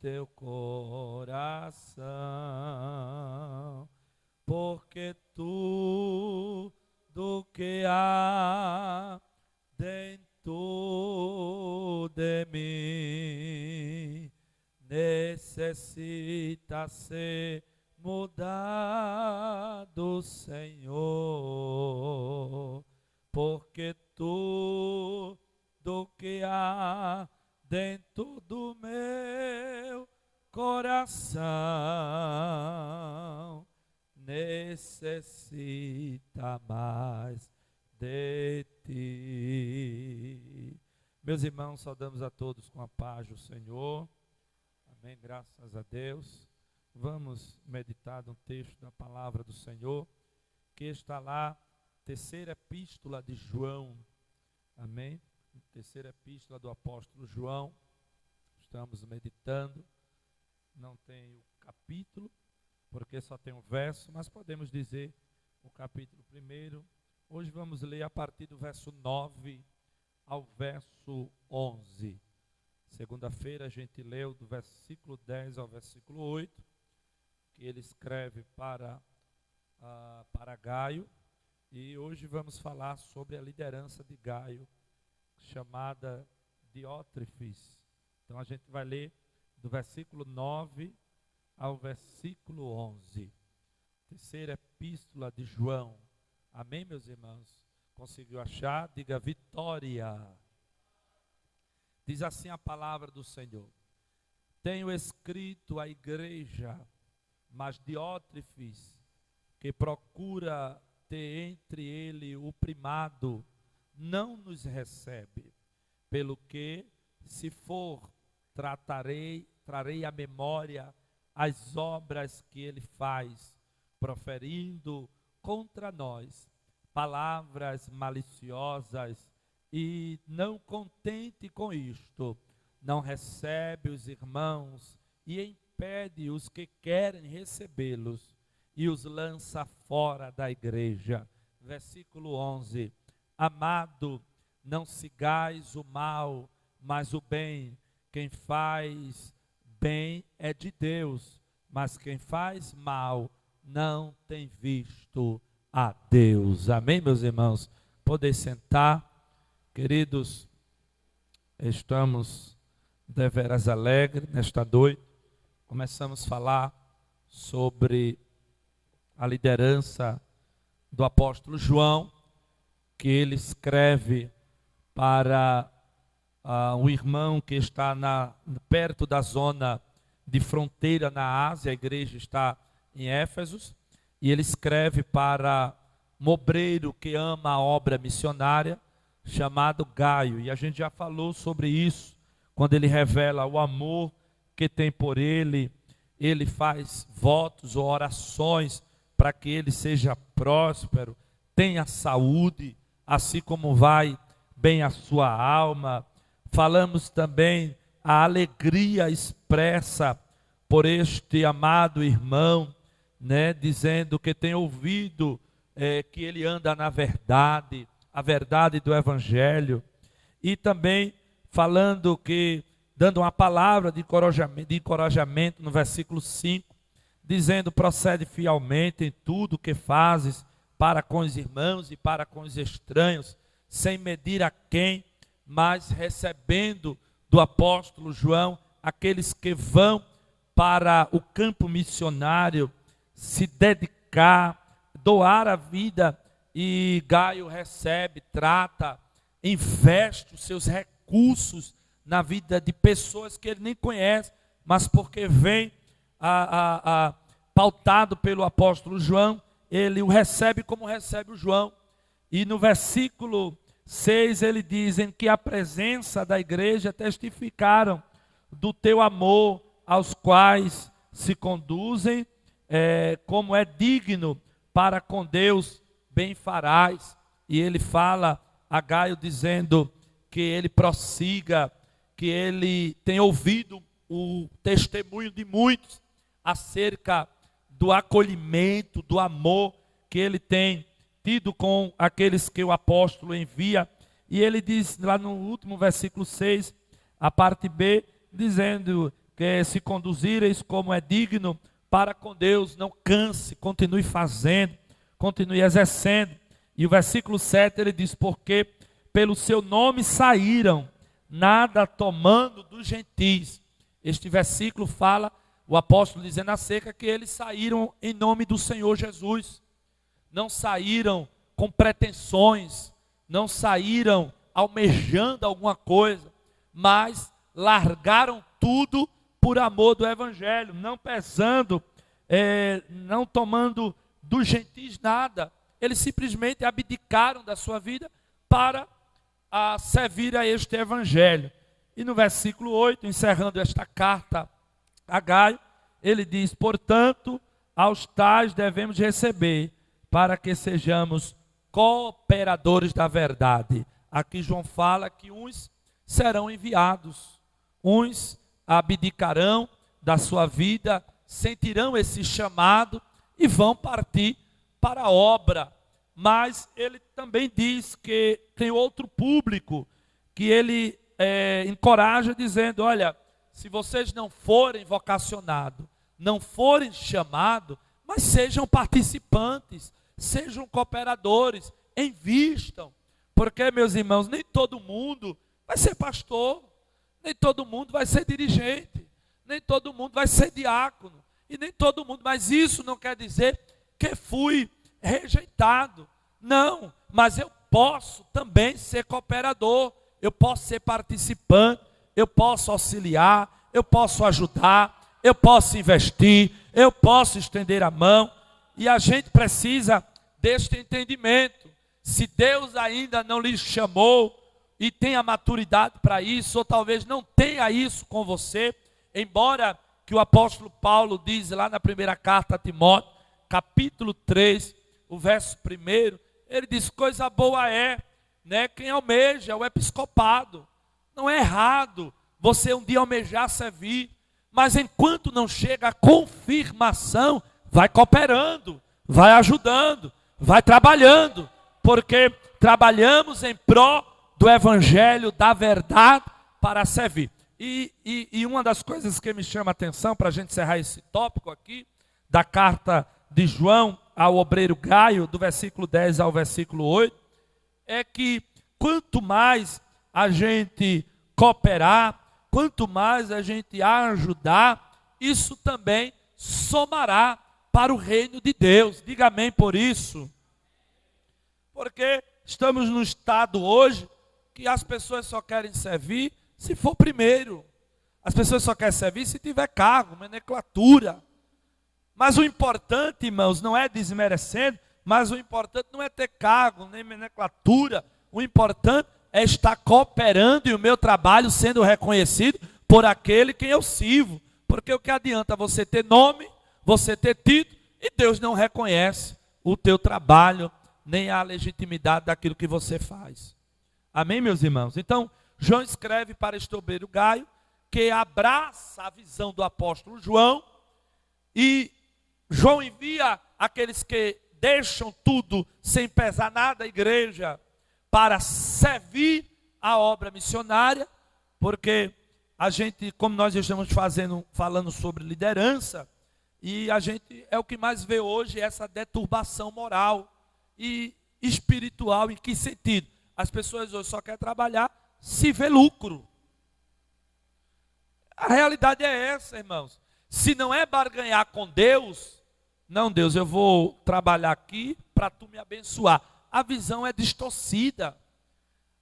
teu coração, porque tudo que há dentro de mim necessita ser mudado, Senhor, porque tudo que há dentro do meu coração necessita mais de ti. Meus irmãos, saudamos a todos com a paz do Senhor. Amém, graças a Deus. Vamos meditar no texto da palavra do Senhor, que está lá, terceira epístola de João. Amém? Terceira epístola do apóstolo João. Estamos meditando. Não tem o capítulo, porque só tem um verso, mas podemos dizer o capítulo primeiro. Hoje vamos ler a partir do verso 9 ao verso 11. Segunda-feira a gente leu do versículo 10 ao versículo 8, que ele escreve para Gaio. E hoje vamos falar sobre a liderança de Gaio, chamada Diótrefes. Então a gente vai ler do versículo 9 ao versículo 11. Terceira epístola de João. Amém, meus irmãos? Conseguiu achar? Diga vitória. Diz assim a palavra do Senhor: tenho escrito à igreja, mas Diótrefes, que procura ter entre ele o primado, não nos recebe. Pelo que, se for, trarei à memória as obras que ele faz, proferindo contra nós palavras maliciosas, e não contente com isto, não recebe os irmãos e impede os que querem recebê-los e os lança fora da igreja. Versículo 11. Amado, não sigais o mal, mas o bem. Quem faz bem é de Deus, mas quem faz mal não tem visto a Deus. Amém, meus irmãos? Podem sentar. Queridos, estamos deveras alegres nesta noite. Começamos a falar sobre a liderança do apóstolo João, que ele escreve para um irmão que está perto da zona de fronteira na Ásia. A igreja está em Éfeso, e ele escreve para um obreiro que ama a obra missionária, chamado Gaio. E a gente já falou sobre isso, quando ele revela o amor que tem por ele. Ele faz votos ou orações para que ele seja próspero, tenha saúde, assim como vai bem a sua alma. Falamos também a alegria expressa por este amado irmão, né, dizendo que tem ouvido que ele anda na verdade, a verdade do Evangelho. E também falando dando uma palavra de encorajamento no versículo 5, dizendo: procede fielmente em tudo que fazes para com os irmãos e para com os estranhos, sem medir a quem, mas recebendo do apóstolo João aqueles que vão para o campo missionário, se dedicar, doar a vida. E Gaio recebe, trata, investe os seus recursos na vida de pessoas que ele nem conhece, mas porque vem pautado pelo apóstolo João, ele o recebe como recebe o João. E no versículo 6 ele diz: em que a presença da igreja testificaram do teu amor, aos quais se conduzem como é digno para com Deus, bem farás. E ele fala a Gaio dizendo que ele prossiga, que ele tem ouvido o testemunho de muitos acerca do acolhimento, do amor que ele tem tido com aqueles que o apóstolo envia. E ele diz lá no último versículo 6, a parte B, dizendo que se conduzireis como é digno para com Deus, não canse, continue fazendo, continue exercendo. E o versículo 7 ele diz, porque pelo seu nome saíram, nada tomando dos gentis. Este versículo fala, o apóstolo dizendo acerca que eles saíram em nome do Senhor Jesus. Não saíram com pretensões, não saíram almejando alguma coisa, mas largaram tudo por amor do Evangelho, não pesando, não tomando dos gentis nada. Eles simplesmente abdicaram da sua vida para servir a este Evangelho. E no versículo 8, encerrando esta carta a Gaio, ele diz, portanto, aos tais devemos receber, para que sejamos cooperadores da verdade. Aqui João fala que uns serão enviados, uns abdicarão da sua vida, sentirão esse chamado e vão partir para a obra. Mas ele também diz que tem outro público que ele encoraja dizendo, olha, se vocês não forem vocacionados, não forem chamados, mas sejam participantes, sejam cooperadores, invistam. Porque, meus irmãos, nem todo mundo vai ser pastor, nem todo mundo vai ser dirigente, nem todo mundo vai ser diácono, e nem todo mundo, mas isso não quer dizer que fui rejeitado. Não, mas eu posso também ser cooperador, eu posso ser participante, eu posso auxiliar, eu posso ajudar, eu posso investir, eu posso estender a mão, e a gente precisa deste entendimento. Se Deus ainda não lhe chamou e tem a maturidade para isso, ou talvez não tenha isso com você, embora que o apóstolo Paulo diz lá na primeira carta a Timóteo, capítulo 3, o verso 1, ele diz, coisa boa é, né, quem almeja o episcopado. Não é errado você um dia almejar servir, mas enquanto não chega a confirmação, vai cooperando, vai ajudando, vai trabalhando, porque trabalhamos em pró do Evangelho da verdade para servir. E uma das coisas que me chama a atenção, para a gente encerrar esse tópico aqui, da carta de João ao obreiro Gaio, do versículo 10 ao versículo 8, é que quanto mais a gente cooperar, quanto mais a gente ajudar, isso também somará para o reino de Deus. Diga amém por isso. Porque estamos num estado hoje que as pessoas só querem servir se for primeiro. As pessoas só querem servir se tiver cargo, nomenclatura. Mas o importante, irmãos, não é desmerecendo, mas o importante não é ter cargo, nem nomenclatura. O importante é estar cooperando e o meu trabalho sendo reconhecido por aquele quem eu sirvo. Porque o que adianta você ter nome, você ter título, e Deus não reconhece o teu trabalho, nem a legitimidade daquilo que você faz. Amém, meus irmãos? Então, João escreve para este obreiro Gaio, que abraça a visão do apóstolo João, e João envia aqueles que deixam tudo sem pesar nada à igreja, para servir a obra missionária, porque a gente, como nós estamos falando sobre liderança, e a gente é o que mais vê hoje, essa deturbação moral e espiritual. Em que sentido? As pessoas hoje só querem trabalhar se vê lucro. A realidade é essa, irmãos. Se não é barganhar com Deus, não, Deus, eu vou trabalhar aqui para tu me abençoar. A visão é distorcida.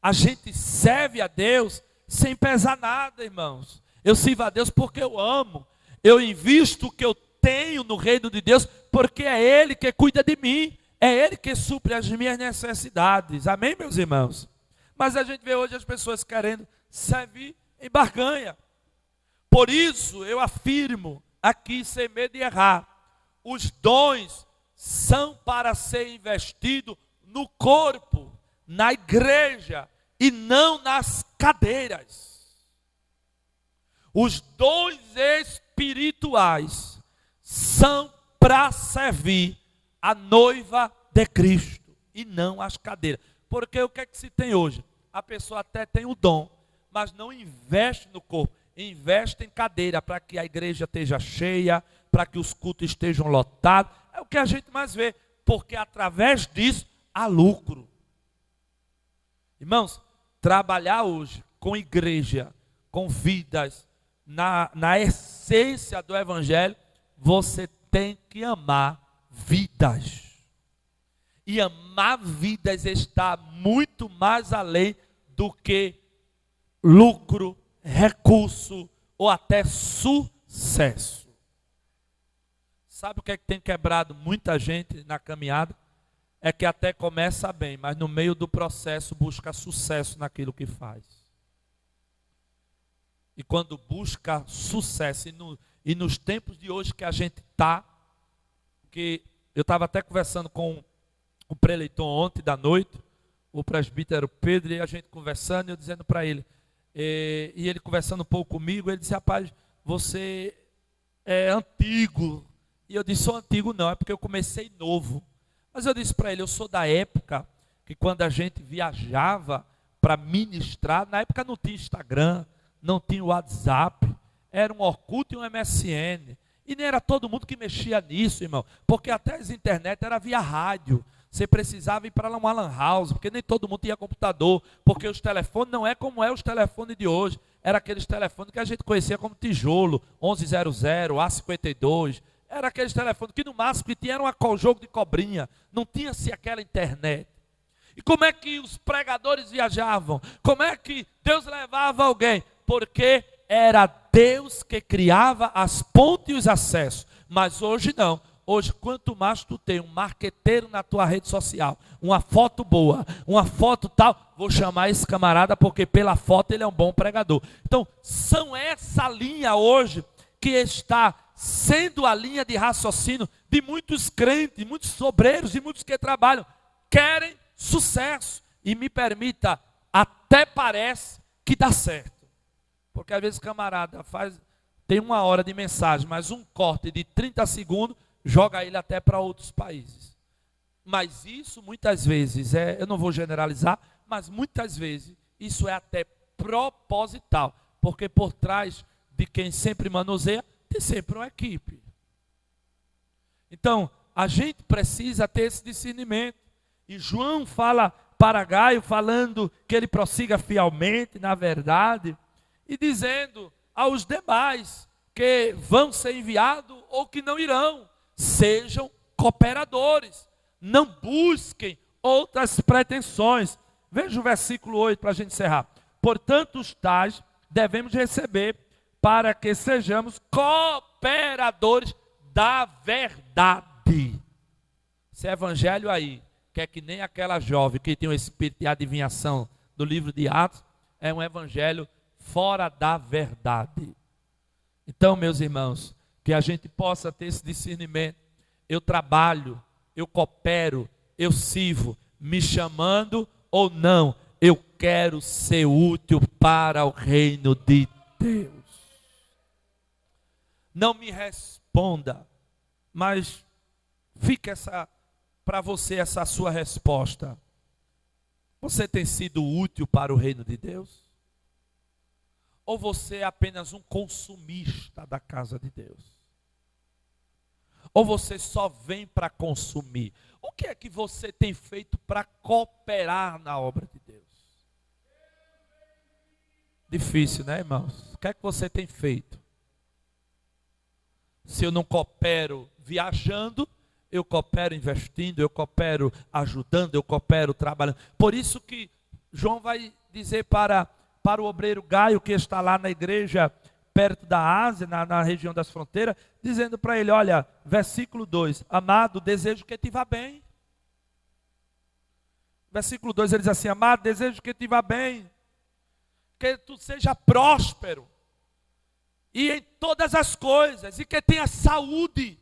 A gente serve a Deus sem pesar nada, irmãos. Eu sirvo a Deus porque eu amo. Eu invisto o que eu tenho no reino de Deus, porque é Ele que cuida de mim. É Ele que supre as minhas necessidades. Amém, meus irmãos? Mas a gente vê hoje as pessoas querendo servir em barganha. Por isso eu afirmo aqui, sem medo de errar, os dons são para ser investidos no corpo, na igreja, e não nas cadeiras. Os dons espirituais são para servir a noiva de Cristo, e não as cadeiras. Porque o que é que se tem hoje? A pessoa até tem o dom, mas não investe no corpo. investe em cadeira para que a igreja esteja cheia, para que os cultos estejam lotados. É o que a gente mais vê, porque através disso há lucro. Irmãos, trabalhar hoje com igreja, com vidas, na essência do evangelho, você tem que amar vidas. E amar vidas está muito mais além do que lucro, recurso ou até sucesso. Sabe o que é que tem quebrado muita gente na caminhada? É que até começa bem, mas no meio do processo busca sucesso naquilo que faz. E quando busca sucesso, e nos tempos de hoje que a gente está, que eu estava até conversando com o preleitor ontem da noite, o presbítero Pedro, e a gente conversando, e eu dizendo para ele, e ele conversando um pouco comigo, ele disse, rapaz, você é antigo. E eu disse, sou antigo não, é porque eu comecei novo. Mas eu disse para ele, eu sou da época que quando a gente viajava para ministrar, na época não tinha Instagram, não tinha WhatsApp, era um Orkut e um MSN. E nem era todo mundo que mexia nisso, irmão, porque até as internet era via rádio. Você precisava ir para uma lan house, porque nem todo mundo tinha computador, porque os telefones não é como é os telefones de hoje. Era aqueles telefones que a gente conhecia como tijolo, 1100, A52. Era aqueles telefones que no máximo que tinha era um jogo de cobrinha. Não tinha-se aquela internet. E como é que os pregadores viajavam? Como é que Deus levava alguém? Porque era Deus que criava as pontes e os acessos. Mas hoje não. Hoje, quanto mais tu tem um marqueteiro na tua rede social, uma foto boa, uma foto tal, vou chamar esse camarada porque pela foto ele é um bom pregador. Então, são essa linha hoje que está sendo a linha de raciocínio de muitos crentes, muitos obreiros e muitos que trabalham, querem sucesso. E me permita, até parece que dá certo. Porque às vezes o camarada tem 1 hora de mensagem, mas um corte de 30 segundos, joga ele até para outros países. Mas isso muitas vezes eu não vou generalizar, mas muitas vezes isso é até proposital, porque por trás de quem sempre manuseia, tem sempre uma equipe. Então, a gente precisa ter esse discernimento. E João fala para Gaio, falando que ele prossiga fielmente, na verdade, e dizendo aos demais que vão ser enviados ou que não irão. Sejam cooperadores, não busquem outras pretensões. Veja o versículo 8 para a gente encerrar. Portanto, os tais devemos receber para que sejamos cooperadores da verdade. Esse evangelho aí, que é que nem aquela jovem que tem o espírito de adivinhação do livro de Atos, é um evangelho fora da verdade. Então, meus irmãos, que a gente possa ter esse discernimento. Eu trabalho, eu coopero, eu sirvo, me chamando ou não, eu quero ser útil para o reino de Deus. Não me responda, mas fica para você essa sua resposta. Você tem sido útil para o reino de Deus? Ou você é apenas um consumista da casa de Deus? Ou você só vem para consumir? O que é que você tem feito para cooperar na obra de Deus? Difícil, né, irmãos? O que é que você tem feito? Se eu não coopero viajando, eu coopero investindo, eu coopero ajudando, eu coopero trabalhando. Por isso que João vai dizer para o obreiro Gaio, que está lá na igreja perto da Ásia, na região das fronteiras, dizendo para ele, olha, versículo 2, amado, desejo que te vá bem. Versículo 2, ele diz assim, amado, desejo que te vá bem, que tu seja próspero, e em todas as coisas, e que tenha saúde,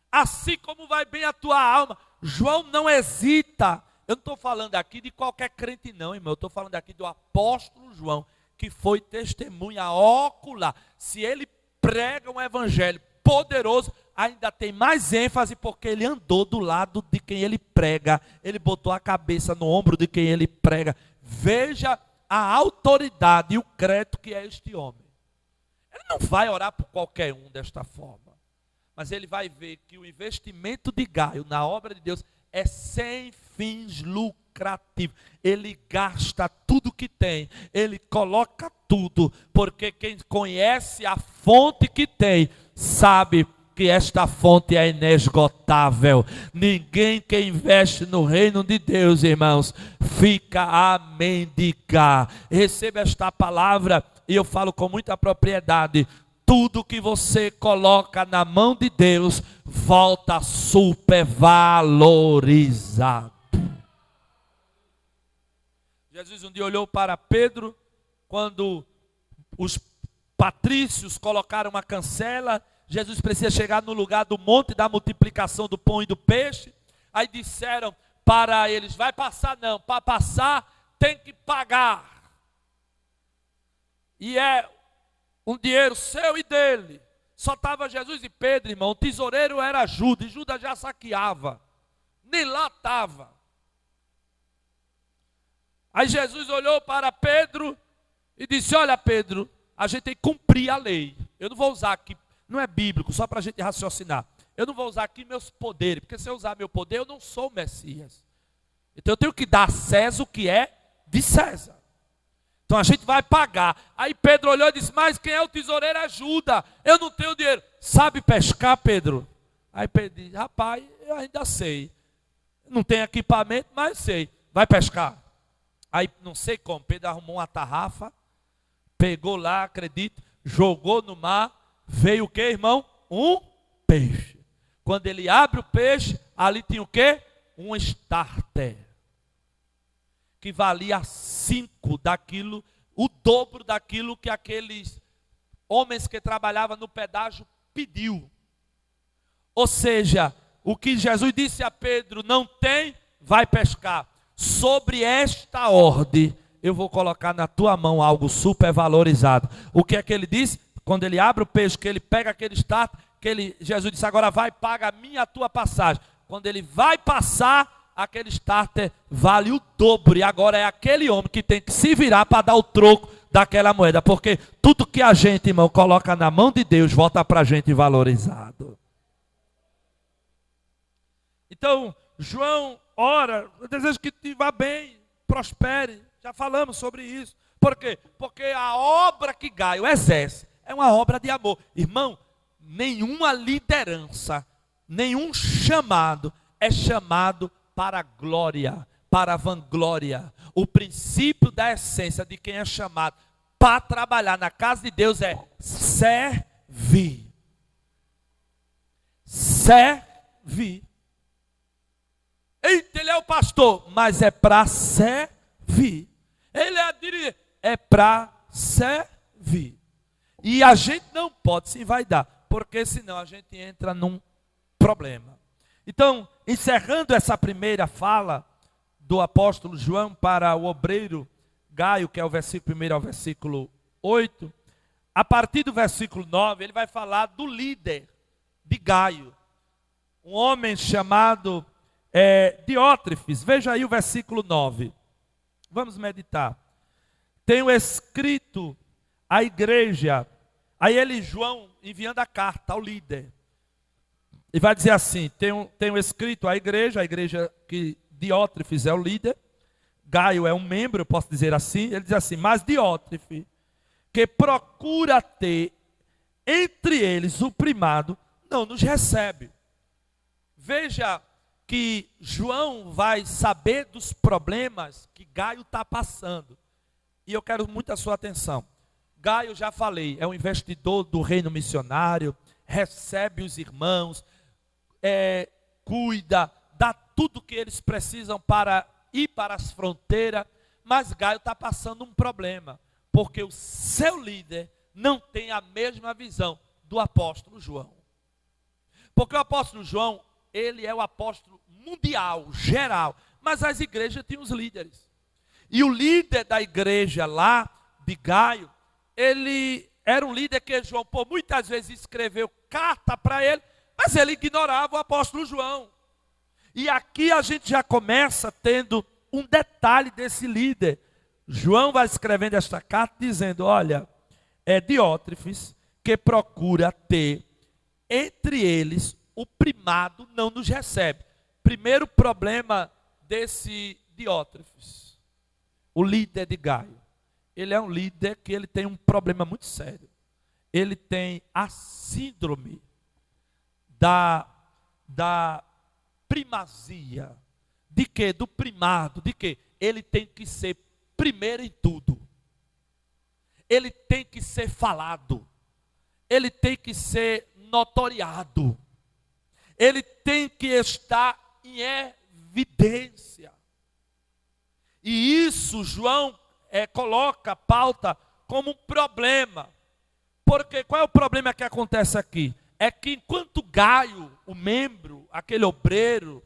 assim como vai bem a tua alma. João não hesita. Eu não estou falando aqui de qualquer crente não, irmão. Eu estou falando aqui do apóstolo João, que foi testemunha ocular. Se ele prega um evangelho poderoso, ainda tem mais ênfase, porque ele andou do lado de quem ele prega. Ele botou a cabeça no ombro de quem ele prega. Veja a autoridade e o crédito que é este homem. Ele não vai orar por qualquer um desta forma. Mas ele vai ver que o investimento de Gaio na obra de Deus é sem fins lucrativos. Ele gasta tudo que tem, ele coloca tudo, porque quem conhece a fonte que tem, sabe que esta fonte é inesgotável. Ninguém que investe no reino de Deus, irmãos, fica a mendigar. Receba esta palavra e eu falo com muita propriedade. Tudo que você coloca na mão de Deus volta supervalorizado. Jesus um dia olhou para Pedro quando os patrícios colocaram uma cancela. Jesus precisa chegar no lugar do monte da multiplicação do pão e do peixe. Aí disseram para eles: vai passar não, para passar tem que pagar. E é um dinheiro seu e dele. Só estava Jesus e Pedro, irmão. O tesoureiro era Judas, e Judas já saqueava. Nem lá estava. Aí Jesus olhou para Pedro e disse: olha, Pedro, a gente tem que cumprir a lei. Eu não vou usar aqui, não é bíblico, só para a gente raciocinar. Eu não vou usar aqui meus poderes, porque se eu usar meu poder, eu não sou o Messias. Então eu tenho que dar a César o que é de César. Então a gente vai pagar. Aí Pedro olhou e disse: mas quem é o tesoureiro é Judas. Eu não tenho dinheiro. Sabe pescar, Pedro? Aí Pedro disse: rapaz, eu ainda sei. Não tenho equipamento, mas sei. Vai pescar. Aí não sei como, Pedro arrumou uma tarrafa, pegou lá, acredito, jogou no mar. Veio o que, irmão? Um peixe. Quando ele abre o peixe, ali tinha o que? Um starter. Que valia 5 daquilo, o dobro daquilo que aqueles homens que trabalhavam no pedágio pediu. Ou seja, o que Jesus disse a Pedro: não tem, vai pescar. Sobre esta ordem, eu vou colocar na tua mão algo supervalorizado. O que é que ele disse? Quando ele abre o peixe, que ele pega aquele starter, Jesus disse: agora vai, paga a minha, a tua passagem. Quando ele vai passar, aquele starter vale o dobro. E agora é aquele homem que tem que se virar para dar o troco daquela moeda. Porque tudo que a gente, irmão, coloca na mão de Deus, volta para a gente valorizado. Então, João ora, eu desejo que te vá bem, prospere. Já falamos sobre isso. Por quê? Porque a obra que Gaio exerce é uma obra de amor. Irmão, nenhuma liderança, nenhum chamado é chamado para a glória, para a vanglória. O princípio da essência de quem é chamado para trabalhar na casa de Deus é servir. Servir. Eita, ele é o pastor, mas é para servir. Ele é a dirigente, é para servir. E a gente não pode se envaidar, porque senão a gente entra num problema. Então, encerrando essa primeira fala do apóstolo João para o obreiro Gaio, que é o versículo 1 ao versículo 8, a partir do versículo 9, ele vai falar do líder de Gaio, um homem chamado Diótrefes. Veja aí o versículo 9. Vamos meditar. Tenho escrito à igreja, aí ele, João, enviando a carta ao líder. E vai dizer assim: tenho escrito à igreja que Diótrefes é o líder, Gaio é um membro, eu posso dizer assim. Ele diz assim: mas Diótrefes, que procura ter entre eles o primado, não nos recebe. Veja que João vai saber dos problemas que Gaio está passando. E eu quero muito a sua atenção. Gaio, já falei, é um investidor do reino missionário, recebe os irmãos, cuida, dá tudo que eles precisam para ir para as fronteiras. Mas Gaio está passando um problema, porque o seu líder não tem a mesma visão do apóstolo João. Porque o apóstolo João, ele é o apóstolo mundial, geral, mas as igrejas tinham os líderes. E o líder da igreja lá, de Gaio, ele era um líder que João, por muitas vezes, escreveu carta para ele, mas ele ignorava o apóstolo João. E aqui a gente já começa tendo um detalhe desse líder. João vai escrevendo esta carta dizendo: olha, Diótrefes, que procura ter entre eles o primado não nos recebe. Primeiro problema desse Diótrefes, o líder de Gaio. Ele é um líder que ele tem um problema muito sério. Ele tem a síndrome da primazia. De quê? Do primado. De quê? Ele tem que ser primeiro em tudo. Ele tem que ser falado. Ele tem que ser notoriado. Ele tem que estar em evidência. E isso João coloca, pauta como um problema. Porque qual é o problema que acontece aqui? É que enquanto Gaio, o membro, aquele obreiro,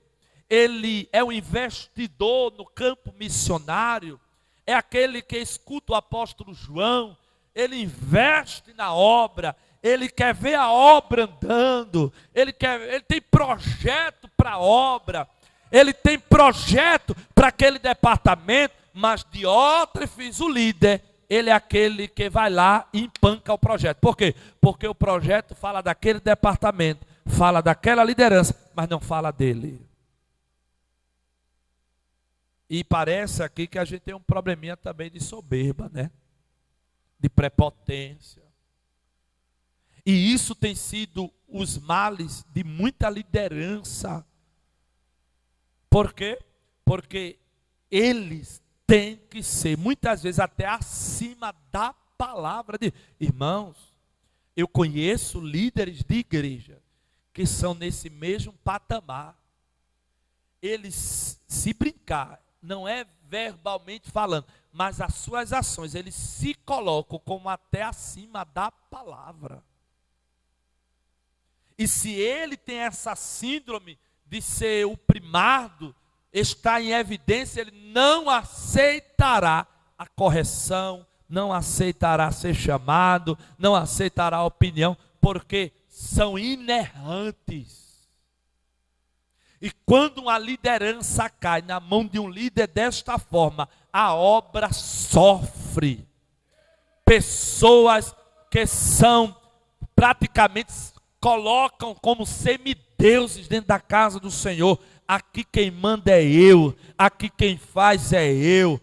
ele é um investidor no campo missionário, é aquele que escuta o apóstolo João, ele investe na obra, ele quer ver a obra andando, ele tem projeto para a obra, ele tem projeto para aquele departamento, mas Diótrefes, o líder, ele é aquele que vai lá e empanca o projeto. Por quê? Porque o projeto fala daquele departamento, fala daquela liderança, mas não fala dele. E parece aqui que a gente tem um probleminha também de soberba, né? De prepotência. E isso tem sido os males de muita liderança. Por quê? Porque eles têm que ser, muitas vezes, até acima da palavra de... Irmãos, eu conheço líderes de igreja que são nesse mesmo patamar. Eles, se brincar, não é verbalmente falando, mas as suas ações, eles se colocam como até acima da palavra. E se ele tem essa síndrome de ser o primado, está em evidência, ele não aceitará a correção, não aceitará ser chamado, não aceitará a opinião, porque são inerrantes. E quando uma liderança cai na mão de um líder desta forma, a obra sofre. Pessoas que são praticamente, colocam como semideuses dentro da casa do Senhor. Aqui quem manda é eu, aqui quem faz é eu.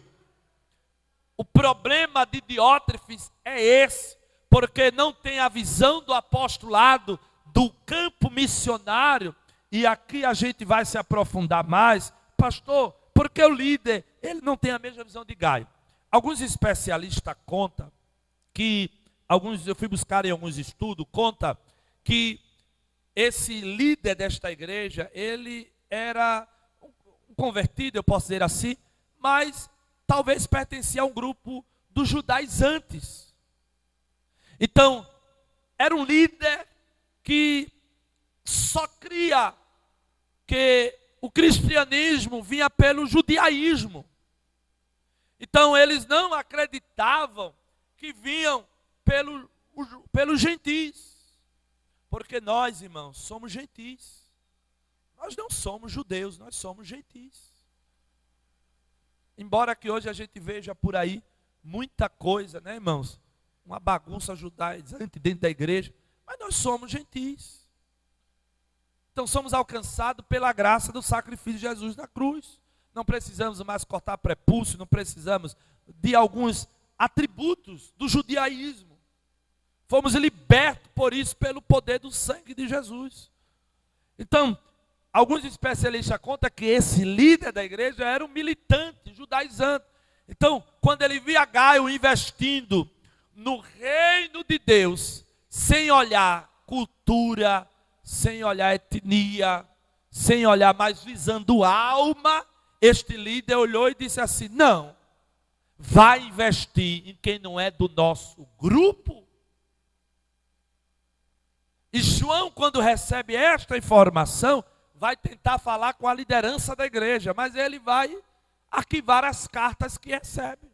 O problema de Diótrefes é esse, porque não tem a visão do apostolado, do campo missionário. E aqui a gente vai se aprofundar mais, pastor, porque o líder, ele não tem a mesma visão de Gaio. Alguns especialistas contam que, eu fui buscar em alguns estudos, conta que esse líder desta igreja, ele era um convertido, eu posso dizer assim, mas talvez pertencia a um grupo dos judaizantes. Então, era um líder que só cria que o cristianismo vinha pelo judaísmo. Então eles não acreditavam que vinham pelos gentis. Porque nós, irmãos, somos gentis. Nós não somos judeus, nós somos gentis. Embora que hoje a gente veja por aí muita coisa, né, irmãos? Uma bagunça judaizante dentro da igreja, mas nós somos gentis. Então somos alcançados pela graça do sacrifício de Jesus na cruz. Não precisamos mais cortar prepúcio, não precisamos de alguns atributos do judaísmo. Fomos libertos por isso, pelo poder do sangue de Jesus. Então, alguns especialistas contam que esse líder da igreja era um militante judaizante. Então, quando ele via Gaio investindo no reino de Deus, sem olhar cultura, sem olhar etnia, sem olhar mais visando alma, este líder olhou e disse assim: não, vai investir em quem não é do nosso grupo. E João, quando recebe esta informação, vai tentar falar com a liderança da igreja, mas ele vai arquivar as cartas que recebe.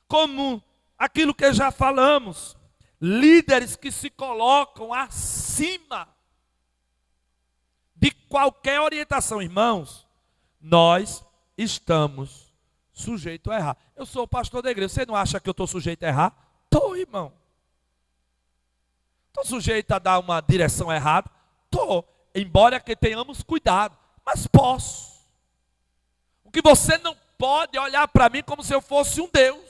Como aquilo que já falamos, líderes que se colocam acima de qualquer orientação. Irmãos, nós estamos sujeitos a errar. Eu sou o pastor da igreja, você não acha que eu estou sujeito a errar? Estou, irmão. Estou sujeito a dar uma direção errada? Estou, embora que tenhamos cuidado, mas posso. O que você não pode é olhar para mim como se eu fosse um Deus.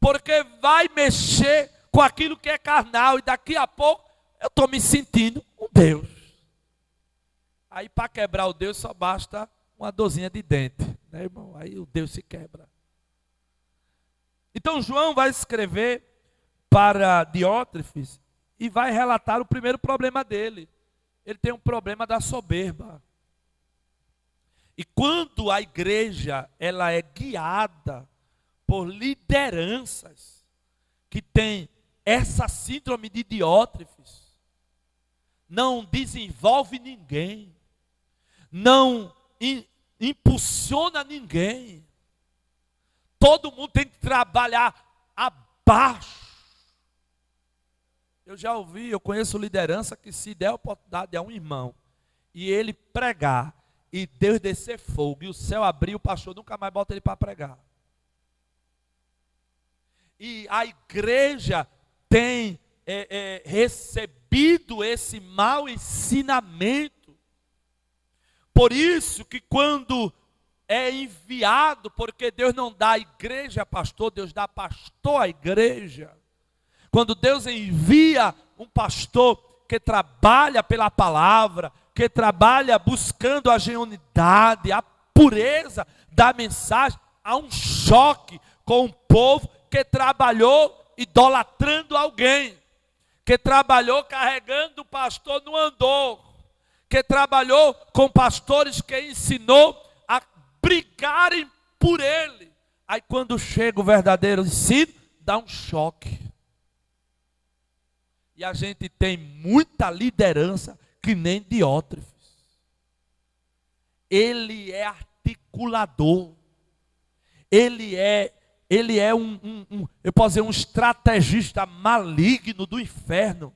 Porque vai mexer com aquilo que é carnal e daqui a pouco eu estou me sentindo um Deus. Aí para quebrar o Deus só basta uma dorzinha de dente, né, irmão? Aí o Deus se quebra. Então João vai escrever para Diótrefes e vai relatar o primeiro problema dele. Ele tem um problema da soberba. E quando a igreja ela é guiada por lideranças que tem essa síndrome de Diótrefes, não desenvolve ninguém, não impulsiona ninguém, todo mundo tem que trabalhar abaixo. Eu já ouvi, eu conheço liderança que se der a oportunidade a um irmão e ele pregar e Deus descer fogo e o céu abrir, o pastor nunca mais bota ele para pregar. E a igreja tem recebido esse mau ensinamento. Por isso que quando é enviado, porque Deus não dá a igreja a pastor, Deus dá pastor à igreja. Quando Deus envia um pastor que trabalha pela palavra, que trabalha buscando a genuinidade, a pureza da mensagem, há um choque com o povo que trabalhou idolatrando alguém, que trabalhou carregando o pastor no andor, que trabalhou com pastores que ensinou a brigarem por ele. Aí quando chega o verdadeiro ensino, dá um choque. E a gente tem muita liderança que nem Diótrefes. Ele é articulador. Ele é eu posso dizer, um estrategista maligno do inferno,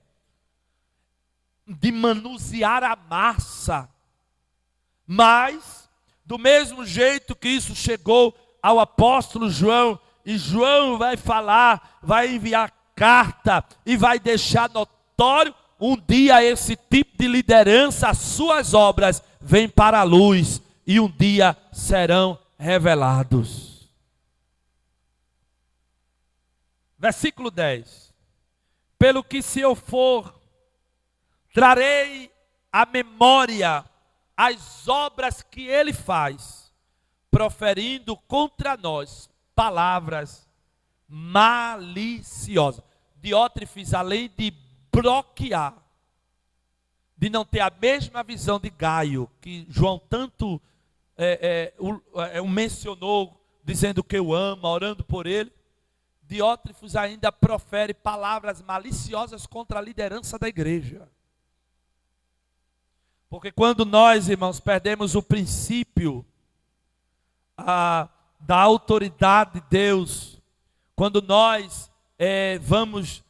de manusear a massa. Mas, do mesmo jeito que isso chegou ao apóstolo João, e João vai falar, vai enviar carta e vai deixar notório, um dia esse tipo de liderança, as suas obras vêm para a luz e um dia serão revelados. Versículo 10. Pelo que se eu for, trarei à memória as obras que ele faz, proferindo contra nós palavras maliciosas. Diótrefes, além de bloquear, de não ter a mesma visão de Gaio, que João tanto o mencionou, dizendo que o ama, orando por ele, Diótrefes ainda profere palavras maliciosas contra a liderança da igreja. Porque quando nós, irmãos, perdemos o princípio da autoridade de Deus, quando nós vamos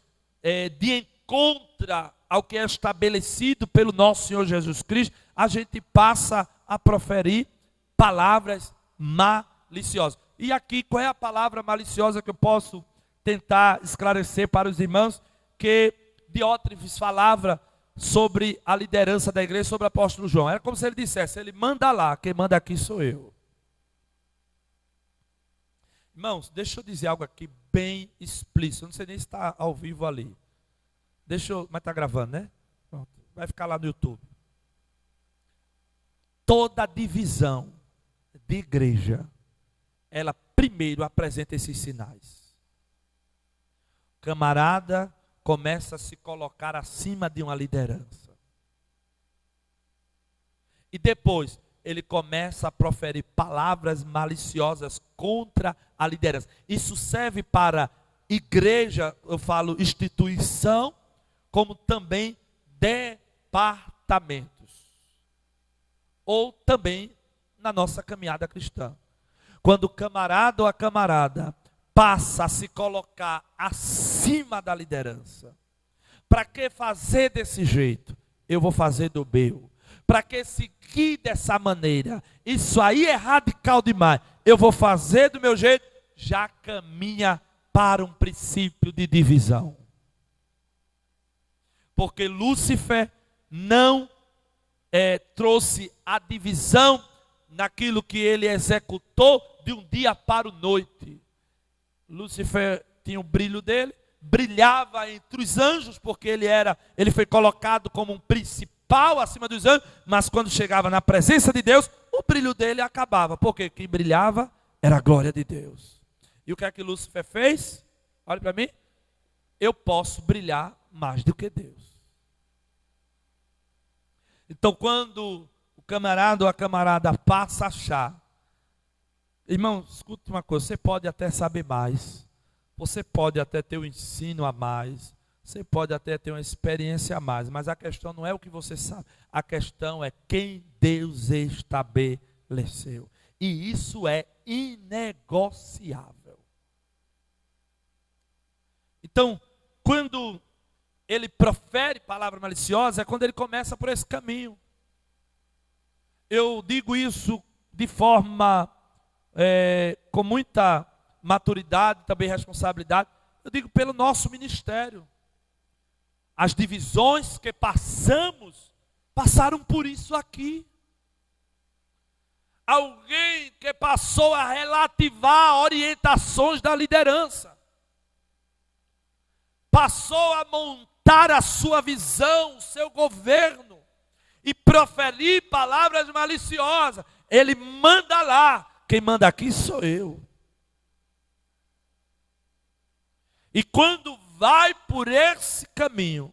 de encontro ao que é estabelecido pelo nosso Senhor Jesus Cristo, a gente passa a proferir palavras maliciosas. E aqui, qual é a palavra maliciosa que eu posso tentar esclarecer para os irmãos? Que Diótrefes falava sobre a liderança da igreja, sobre o apóstolo João. Era como se ele dissesse, ele manda lá, quem manda aqui sou eu. Irmãos, deixa eu dizer algo aqui bem explícito. Eu não sei nem se está ao vivo ali. Mas está gravando, né? Pronto. Vai ficar lá no YouTube. Toda divisão de igreja, ela primeiro apresenta esses sinais. O camarada começa a se colocar acima de uma liderança. E depois, ele começa a proferir palavras maliciosas contra a liderança. Isso serve para igreja, eu falo instituição, como também departamentos. Ou também na nossa caminhada cristã. Quando o camarada ou a camarada passa a se colocar acima da liderança. Para que fazer desse jeito? Eu vou fazer do meu. Para que seguir dessa maneira? Isso aí é radical demais. Eu vou fazer do meu jeito. Já caminha para um princípio de divisão. Porque Lúcifer não trouxe a divisão naquilo que ele executou de um dia para a noite. Lúcifer tinha o brilho dele, brilhava entre os anjos, porque ele foi colocado como um principal acima dos anjos, mas quando chegava na presença de Deus, o brilho dele acabava, porque quem brilhava era a glória de Deus. E o que é que Lúcifer fez? Olha para mim, eu posso brilhar mais do que Deus. Então quando o camarada ou a camarada passa a achar, irmão, escuta uma coisa, você pode até saber mais, você pode até ter um ensino a mais, você pode até ter uma experiência a mais, mas a questão não é o que você sabe, a questão é quem Deus estabeleceu. E isso é inegociável. Então, quando ele profere palavra maliciosa, é quando ele começa por esse caminho. Eu digo isso de forma, com muita maturidade, também responsabilidade. Eu digo pelo nosso ministério. As divisões que passaram por isso aqui. Alguém que passou a relativar orientações da liderança. Passou a montar a sua visão, o seu governo, e proferir palavras maliciosas. Ele manda lá, quem manda aqui sou eu. E quando vai por esse caminho,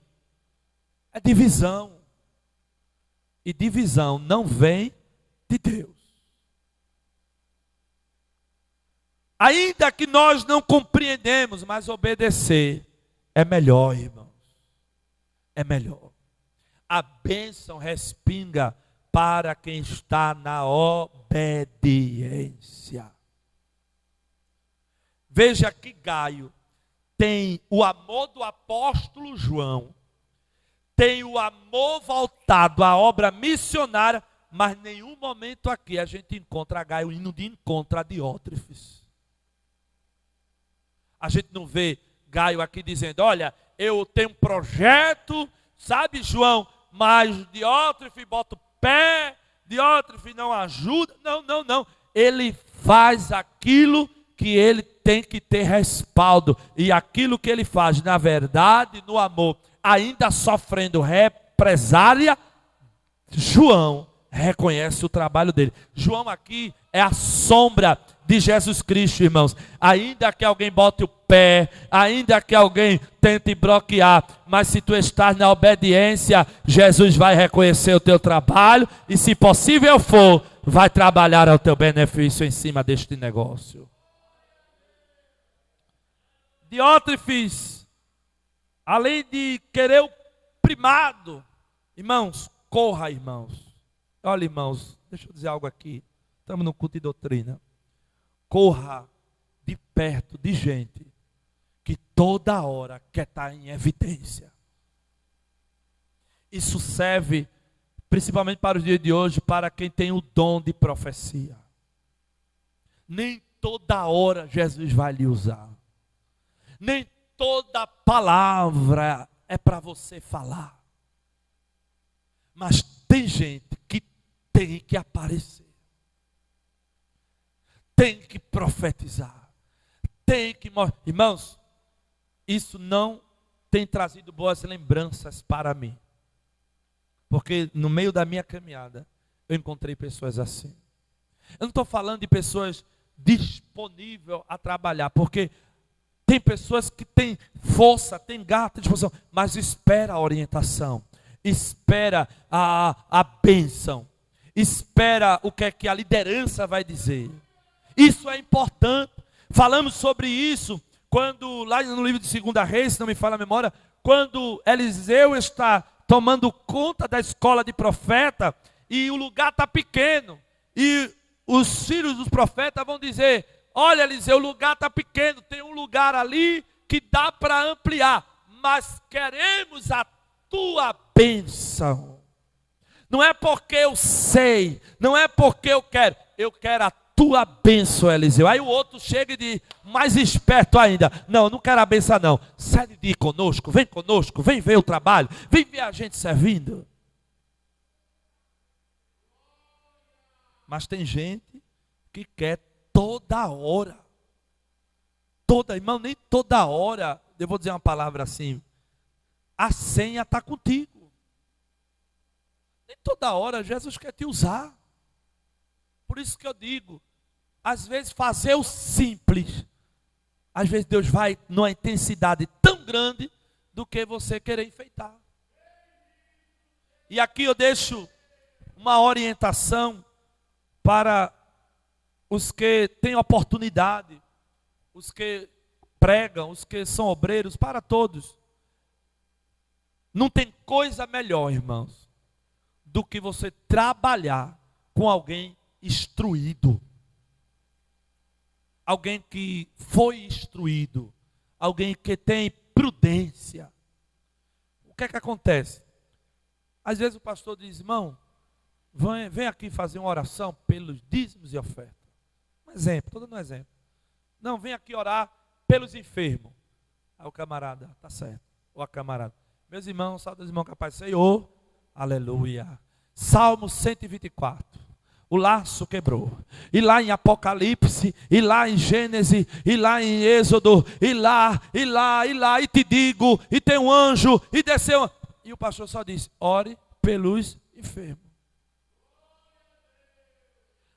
é divisão. E divisão não vem de Deus. Ainda que nós não compreendemos, mas obedecer é melhor, irmãos. É melhor. A bênção respinga para quem está na obediência. Veja que Gaio tem o amor do apóstolo João, tem o amor voltado à obra missionária, mas em nenhum momento aqui a gente encontra Gaio indo de encontro a Diótrefes. A gente não vê Gaio aqui dizendo, olha, eu tenho um projeto, sabe, João, mas Diótrefes bota o pé, Diótrefes não ajuda. Não. Ele faz aquilo que ele tem que ter respaldo. E aquilo que ele faz, na verdade, no amor, ainda sofrendo represália, João reconhece o trabalho dele. João aqui é a sombra de Jesus Cristo, irmãos. Ainda que alguém bote o pé, ainda que alguém tente bloquear, mas se tu estás na obediência, Jesus vai reconhecer o teu trabalho e, se possível for, vai trabalhar ao teu benefício em cima deste negócio. Diótrefes, além de querer o primado, irmãos, corra, irmãos. Olha, irmãos, deixa eu dizer algo aqui. Estamos no culto de doutrina. Corra de perto de gente que toda hora quer estar em evidência. Isso serve principalmente para os dias de hoje, para quem tem o dom de profecia. Nem toda hora Jesus vai lhe usar. Nem toda palavra é para você falar. Mas tem gente que tem que aparecer. Tem que profetizar. Tem que mostrar. Irmãos, isso não tem trazido boas lembranças para mim. Porque no meio da minha caminhada, eu encontrei pessoas assim. Eu não estou falando de pessoas disponíveis a trabalhar, porque tem pessoas que têm força, têm garra, têm disposição, mas espera a orientação, espera a bênção, espera o que é que a liderança vai dizer. Isso é importante. Falamos sobre isso quando, lá no livro de 2 Reis, se não me falha a memória, quando Eliseu está tomando conta da escola de profeta e o lugar está pequeno, e os filhos dos profetas vão dizer, olha, Eliseu, o lugar está pequeno, tem um lugar ali que dá para ampliar, mas queremos a tua bênção. Não é porque eu sei, não é porque eu quero a tua bênção, Eliseu. Aí o outro chega e diz, mais esperto ainda, não, eu não quero a bênção não. Sai de ir conosco, vem ver o trabalho, vem ver a gente servindo. Mas tem gente que quer toda hora. Irmão, nem toda hora, eu vou dizer uma palavra assim, a senha está contigo. Nem toda hora Jesus quer te usar. Por isso que eu digo, às vezes fazer o simples, às vezes Deus vai numa intensidade tão grande do que você querer enfeitar. E aqui eu deixo uma orientação para os que têm oportunidade, os que pregam, os que são obreiros, para todos. Não tem coisa melhor, irmãos, do que você trabalhar com alguém instruído. Alguém que foi instruído. Alguém que tem prudência. O que é que acontece? Às vezes o pastor diz, irmão, vem aqui fazer uma oração pelos dízimos e ofertas. Um exemplo, estou dando um exemplo. Não, vem aqui orar pelos enfermos. Aí o camarada, tá certo. Ou a camarada. Meus irmãos, saudações, irmão capaz, Senhor, aleluia. Salmo 124. O laço quebrou. E lá em Apocalipse, e lá em Gênesis, e lá em Êxodo, e lá, e te digo, e tem um anjo, e desceu. E o pastor só disse, ore pelos enfermos.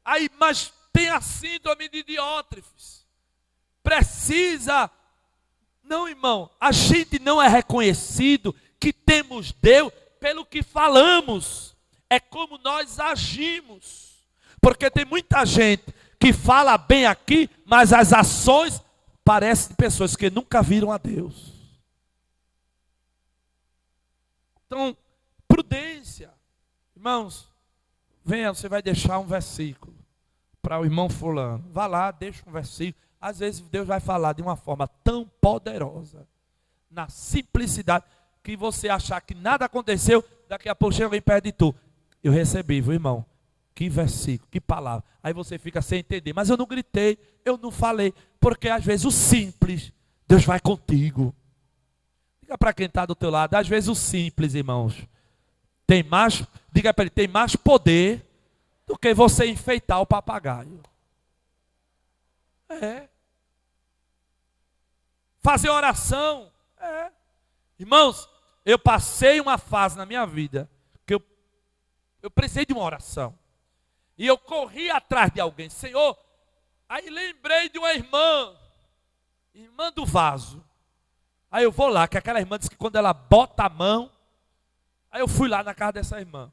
Aí, mas tem a síndrome de Diótrefes. Precisa. Não, irmão, a gente não é reconhecido que temos Deus pelo que falamos. É como nós agimos. Porque tem muita gente que fala bem aqui, mas as ações parecem de pessoas que nunca viram a Deus. Então, prudência. Irmãos, venha, você vai deixar um versículo para o irmão fulano. Vá lá, deixa um versículo. Às vezes Deus vai falar de uma forma tão poderosa, na simplicidade, que você achar que nada aconteceu, daqui a pouco chega alguém perto de tu. Eu recebi, viu, irmão? Que versículo, que palavra. Aí você fica sem entender. Mas eu não gritei, eu não falei. Porque às vezes o simples, Deus vai contigo. Diga para quem está do teu lado, às vezes o simples, irmãos, tem mais, diga para ele, tem mais poder do que você enfeitar o papagaio. É. Fazer oração. É. Irmãos, eu passei uma fase na minha vida que eu precisei de uma oração. E eu corri atrás de alguém. Senhor, aí lembrei de uma irmã do vaso. Aí eu vou lá, que aquela irmã disse que quando ela bota a mão, aí eu fui lá na casa dessa irmã.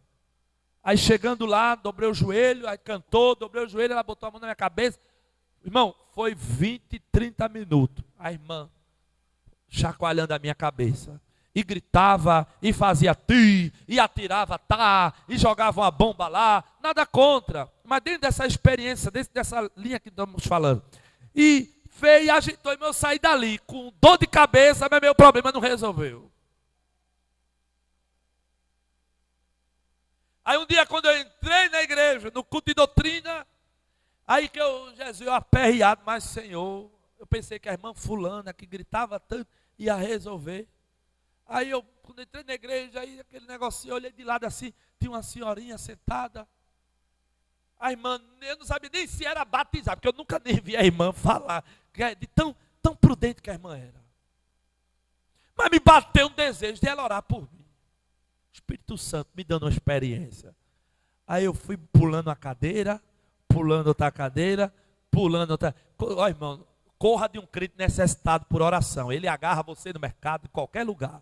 Aí chegando lá, dobrei o joelho, aí cantou, dobrei o joelho, ela botou a mão na minha cabeça. Irmão, foi 20, 30 minutos. A irmã chacoalhando a minha cabeça. E gritava, e fazia ti, e atirava tá, e jogava uma bomba lá. Nada contra. Mas dentro dessa experiência, dentro dessa linha que estamos falando. E fez, agitou, e eu saí dali com dor de cabeça, mas meu problema não resolveu. Aí um dia quando eu entrei na igreja, no culto de doutrina, aí que Jesus, eu aperreado, mas Senhor, eu pensei que a irmã fulana que gritava tanto ia resolver. Aí eu, quando entrei na igreja, aí aquele negocinho, eu olhei de lado assim, tinha uma senhorinha sentada. A irmã, eu não sabia nem se era batizada, porque eu nunca nem vi a irmã falar, de tão prudente que a irmã era. Mas me bateu um desejo de ela orar por mim. O Espírito Santo me dando uma experiência. Aí eu fui pulando a cadeira, pulando outra cadeira, pulando outra. Ó, irmão, corra de um crente necessitado por oração. Ele agarra você no mercado, em qualquer lugar.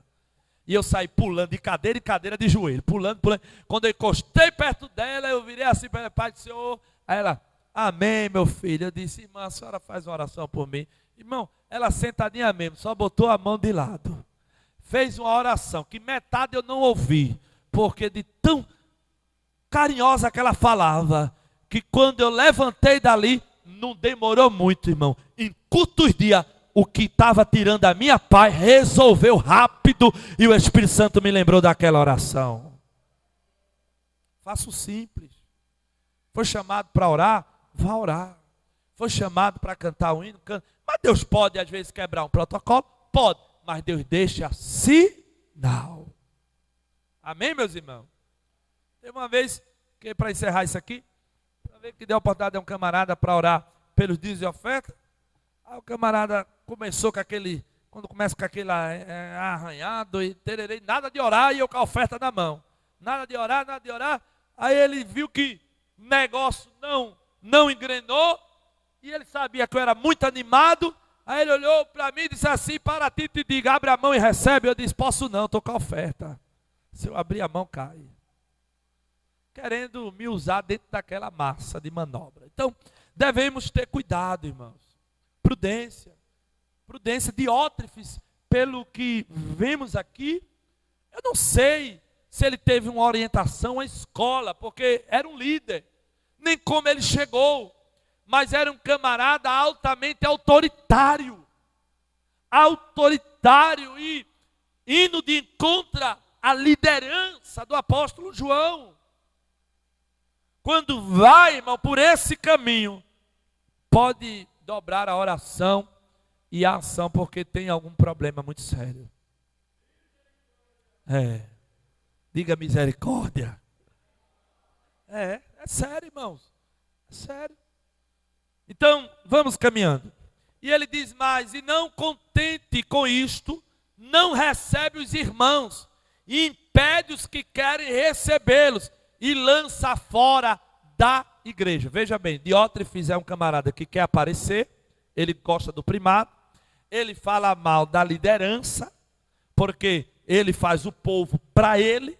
E eu saí pulando de cadeira em cadeira de joelho, pulando. Quando eu encostei perto dela, eu virei assim para o Pai do Senhor. Aí ela, amém, meu filho. Eu disse, irmã, a senhora faz uma oração por mim. Irmão, ela sentadinha mesmo, só botou a mão de lado. Fez uma oração, que metade eu não ouvi, porque de tão carinhosa que ela falava, que quando eu levantei dali, não demorou muito, irmão. Em curtos dias, o que estava tirando a minha paz resolveu rápido e o Espírito Santo me lembrou daquela oração. Faço simples. Foi chamado para orar, vá orar. Foi chamado para cantar um hino, canta. Mas Deus pode às vezes quebrar um protocolo? Pode, mas Deus deixa sinal. Amém, meus irmãos? Teve uma vez, que para encerrar isso aqui, uma vez que deu a oportunidade a um camarada para orar pelos dízimos e oferta. Aí o camarada começou com aquele, quando começa com aquele arranhado e tererei, nada de orar e eu com a oferta na mão. Nada de orar, nada de orar. Aí ele viu que o negócio não engrenou e ele sabia que eu era muito animado. Aí ele olhou para mim e disse assim: para ti te digo, abre a mão e recebe. Eu disse: posso não, estou com a oferta. Se eu abrir a mão, cai. Querendo me usar dentro daquela massa de manobra. Então, devemos ter cuidado, irmãos. Prudência. Prudência. Diótrefes, pelo que vemos aqui, eu não sei se ele teve uma orientação à escola, porque era um líder. Nem como ele chegou. Mas era um camarada altamente autoritário. Autoritário e indo de encontro à liderança do apóstolo João. Quando vai, irmão, por esse caminho, pode dobrar a oração e a ação, porque tem algum problema muito sério. Diga misericórdia. É sério, irmãos. É sério. Então, vamos caminhando. E ele diz mais: e não contente com isto, não recebe os irmãos, e impede os que querem recebê-los, e lança fora da igreja. Veja bem, Diótrefes é um camarada que quer aparecer, ele gosta do primado, ele fala mal da liderança, porque ele faz o povo para ele.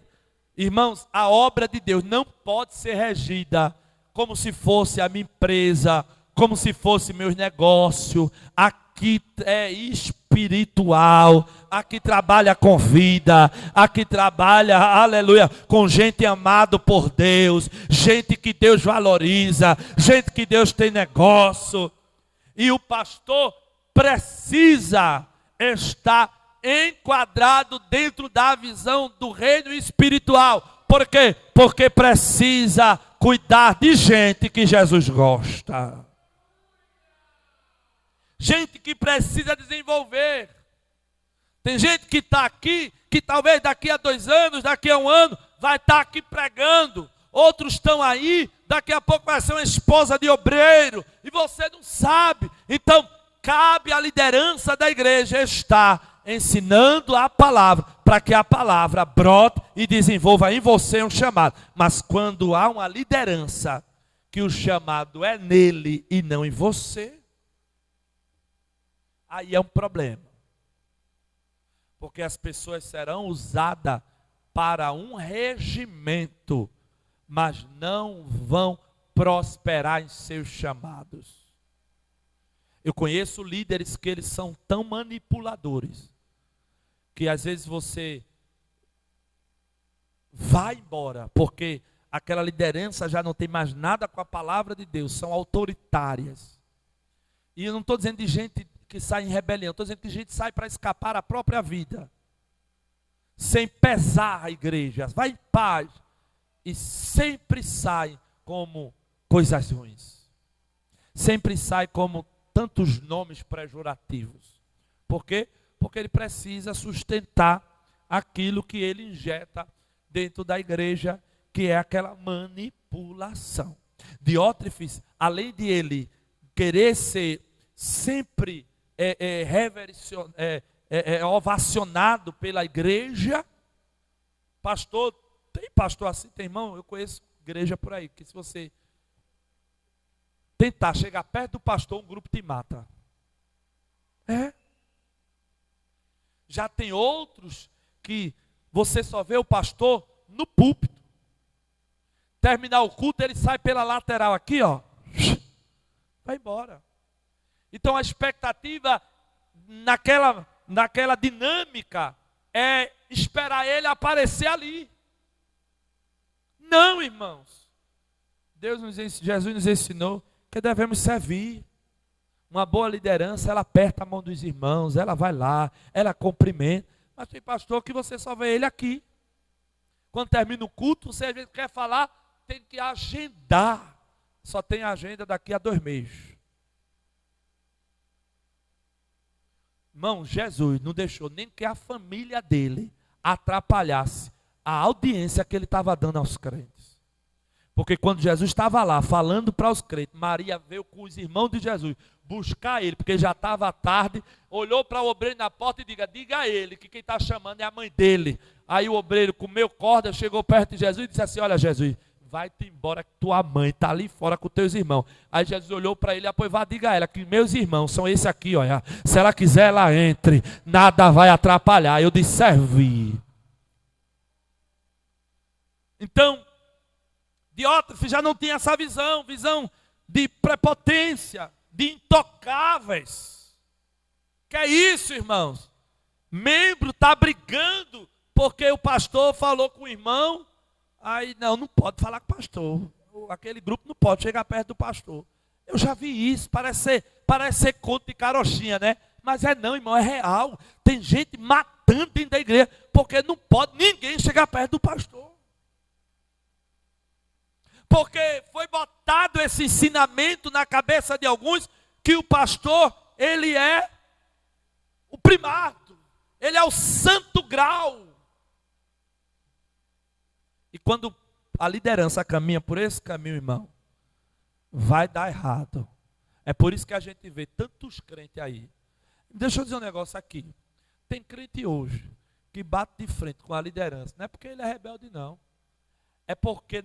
Irmãos, a obra de Deus não pode ser regida como se fosse a minha empresa, como se fosse meus negócios. Aqui é espiritual, aqui trabalha com vida, aqui trabalha, aleluia, com gente amada por Deus, gente que Deus valoriza, gente que Deus tem negócio. E o pastor precisa estar enquadrado dentro da visão do reino espiritual. Por quê? Porque precisa cuidar de gente que Jesus gosta. Gente que precisa desenvolver. Tem gente que está aqui, que talvez daqui a 2 anos, daqui a 1 ano, vai estar aqui pregando. Outros estão aí, daqui a pouco vai ser uma esposa de obreiro, e você não sabe. Então, cabe à liderança da igreja estar ensinando a palavra, para que a palavra brote e desenvolva em você um chamado. Mas quando há uma liderança, que o chamado é nele e não em você, aí é um problema. Porque as pessoas serão usadas para um regimento, mas não vão prosperar em seus chamados. Eu conheço líderes que eles são tão manipuladores, que às vezes você vai embora, porque aquela liderança já não tem mais nada com a palavra de Deus, são autoritárias. E eu não estou dizendo de gente que sai em rebelião, estou dizendo que gente sai para escapar a própria vida, sem pesar a igreja, vai em paz, e sempre sai como coisas ruins, sempre sai como tantos nomes pejorativos. Por quê? Porque ele precisa sustentar aquilo que ele injeta dentro da igreja, que é aquela manipulação. Diótrefes, além de ele querer ser sempre ovacionado pela igreja, pastor, tem pastor assim, tem irmão? Eu conheço igreja por aí, que se você tentar chegar perto do pastor, um grupo te mata. Já tem outros que você só vê o pastor no púlpito. Terminar o culto, ele sai pela lateral aqui, ó, vai embora. Então a expectativa naquela dinâmica é esperar ele aparecer ali. Não, irmãos. Jesus nos ensinou que devemos servir. Uma boa liderança, ela aperta a mão dos irmãos, ela vai lá, ela cumprimenta. Mas tem pastor que você só vê ele aqui. Quando termina o culto, você às vezes quer falar, tem que agendar só tem agenda daqui a 2 meses. Irmão, Jesus não deixou nem que a família dele atrapalhasse a audiência que ele estava dando aos crentes. Porque quando Jesus estava lá falando para os crentes, Maria veio com os irmãos de Jesus buscar ele, porque já estava tarde, olhou para o obreiro na porta e diga a ele que quem está chamando é a mãe dele. Aí o obreiro comeu corda, chegou perto de Jesus e disse assim: olha, Jesus, vai-te embora que tua mãe está ali fora com teus irmãos. Aí Jesus olhou para ele e apoiou, diga a ela que meus irmãos são esse aqui, olha. Se ela quiser, ela entre, nada vai atrapalhar. Eu disse: servi. Então, Diótrefes já não tinha essa visão de prepotência, de intocáveis. Que é isso, irmãos? Membro está brigando porque o pastor falou com o irmão. Aí, não pode falar com o pastor. Aquele grupo não pode chegar perto do pastor. Eu já vi isso, parece ser conto de carochinha, né? Mas não, irmão, é real. Tem gente matando dentro da igreja, porque não pode ninguém chegar perto do pastor. Porque foi botado esse ensinamento na cabeça de alguns, que o pastor, ele é o primato, ele é o santo grau. E quando a liderança caminha por esse caminho, irmão, vai dar errado. É por isso que a gente vê tantos crentes aí. Deixa eu dizer um negócio aqui. Tem crente hoje que bate de frente com a liderança. Não é porque ele é rebelde, não. É porque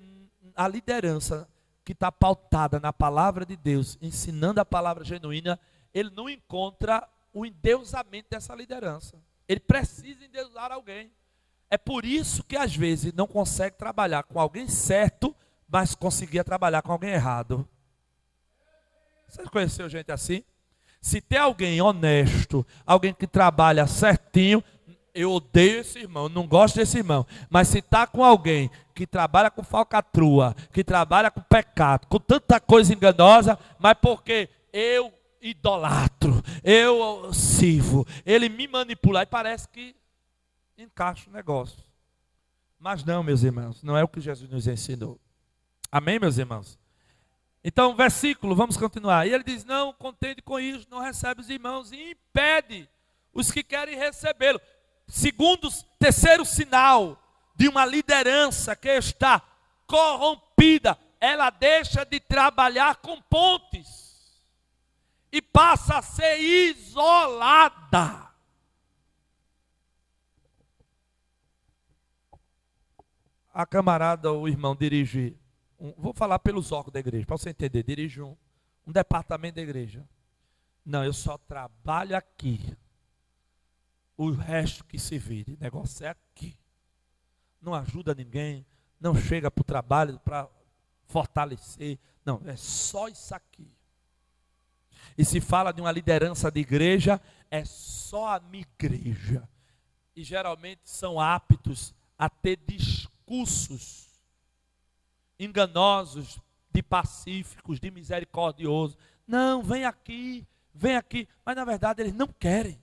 a liderança que está pautada na palavra de Deus, ensinando a palavra genuína, ele não encontra o endeusamento dessa liderança. Ele precisa endeusar alguém. É por isso que às vezes não consegue trabalhar com alguém certo, mas conseguia trabalhar com alguém errado. Você conheceu gente assim? Se tem alguém honesto, alguém que trabalha certinho, eu odeio esse irmão, não gosto desse irmão. Mas se está com alguém que trabalha com falcatrua, que trabalha com pecado, com tanta coisa enganosa, mas porque eu idolatro, eu sirvo, ele me manipula, aí parece que encaixa o negócio. Mas não, meus irmãos, não é o que Jesus nos ensinou. Amém, meus irmãos? Então, versículo, vamos continuar. E ele diz: não contende com isso, não recebe os irmãos e impede os que querem recebê-lo. Segundo, terceiro sinal de uma liderança que está corrompida, ela deixa de trabalhar com pontes e passa a ser isolada. A camarada, o irmão, dirige, vou falar pelos órgãos da igreja, para você entender, dirige um departamento da igreja. Não, eu só trabalho aqui. O resto que se vire, o negócio é aqui. Não ajuda ninguém, não chega para o trabalho para fortalecer. Não, é só isso aqui. E se fala de uma liderança de igreja, é só a minha igreja. E geralmente são aptos a ter discursos enganosos, de pacíficos, de misericordiosos. Não, vem aqui. Mas na verdade eles não querem.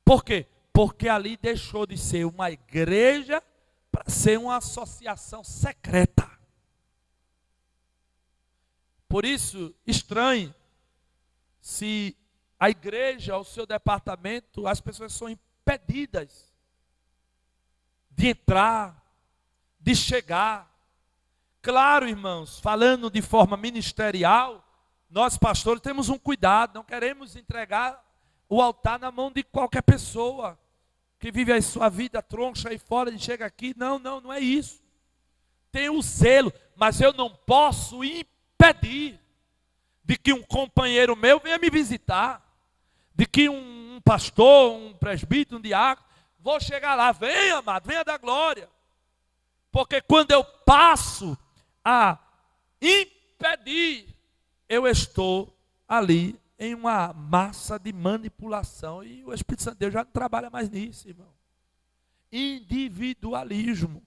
Por quê? Porque ali deixou de ser uma igreja para ser uma associação secreta. Por isso, estranhe se a igreja, o seu departamento, as pessoas são impedidas de entrar, de chegar. Claro, irmãos, falando de forma ministerial, nós pastores temos um cuidado, não queremos entregar o altar na mão de qualquer pessoa que vive a sua vida troncha aí fora e chega aqui. Não é isso. Tem o zelo, mas eu não posso impedir de que um companheiro meu venha me visitar, de que um pastor, um presbítero, um diácono, vou chegar lá, venha, amado, venha da glória. Porque quando eu passo a impedir, eu estou ali em uma massa de manipulação. E o Espírito Santo de Deus já não trabalha mais nisso, irmão. Individualismo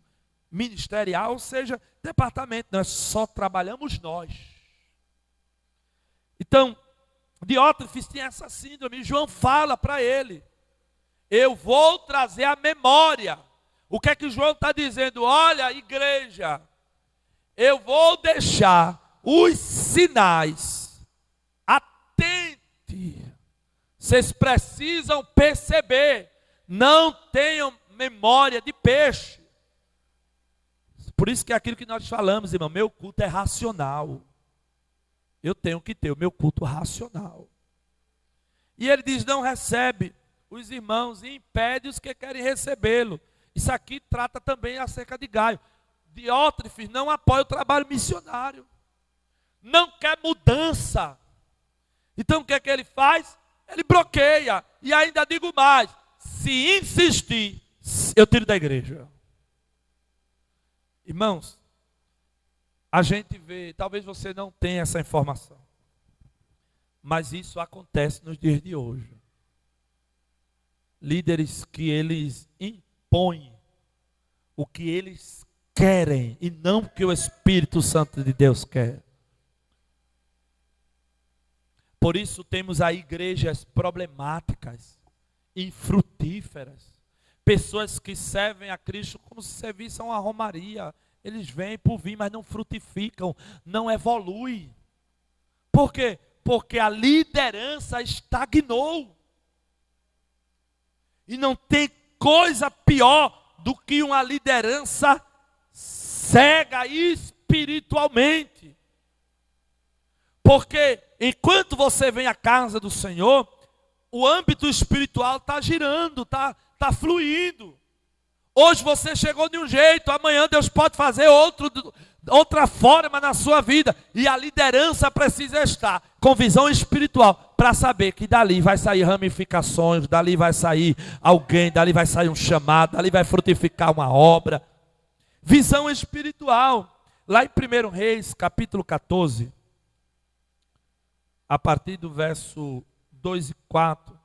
ministerial, ou seja, departamento. Nós só trabalhamos nós. Então, Diótrefes tinha essa síndrome. João fala para ele: eu vou trazer a memória. O que é que João está dizendo? Olha, igreja, eu vou deixar os sinais. Atente. Vocês precisam perceber. Não tenham memória de peixe. Por isso que é aquilo que nós falamos, irmão. Meu culto é racional. Eu tenho que ter o meu culto racional. E ele diz, não recebe os irmãos e impede os que querem recebê-lo. Isso aqui trata também acerca de Gaio. Diótrefes não apoia o trabalho missionário. Não quer mudança. Então o que é que ele faz? Ele bloqueia. E ainda digo mais, se insistir, eu tiro da igreja. Irmãos, a gente vê, talvez você não tenha essa informação, mas isso acontece nos dias de hoje. Líderes que eles impõem o que eles querem e não o que o Espírito Santo de Deus quer. Por isso temos aí igrejas problemáticas, infrutíferas, pessoas que servem a Cristo como se servissem a uma romaria. Eles vêm por vir, mas não frutificam, não evoluem. Por quê? Porque a liderança estagnou. E não tem coisa pior do que uma liderança cega espiritualmente. Porque enquanto você vem à casa do Senhor, o âmbito espiritual está girando, está fluindo. Hoje você chegou de um jeito, amanhã Deus pode fazer outra forma na sua vida. E a liderança precisa estar com visão espiritual para saber que dali vai sair ramificações, dali vai sair alguém, dali vai sair um chamado, dali vai frutificar uma obra. Visão espiritual. Lá em 1 Reis, capítulo 14, a partir do verso 2 e 4.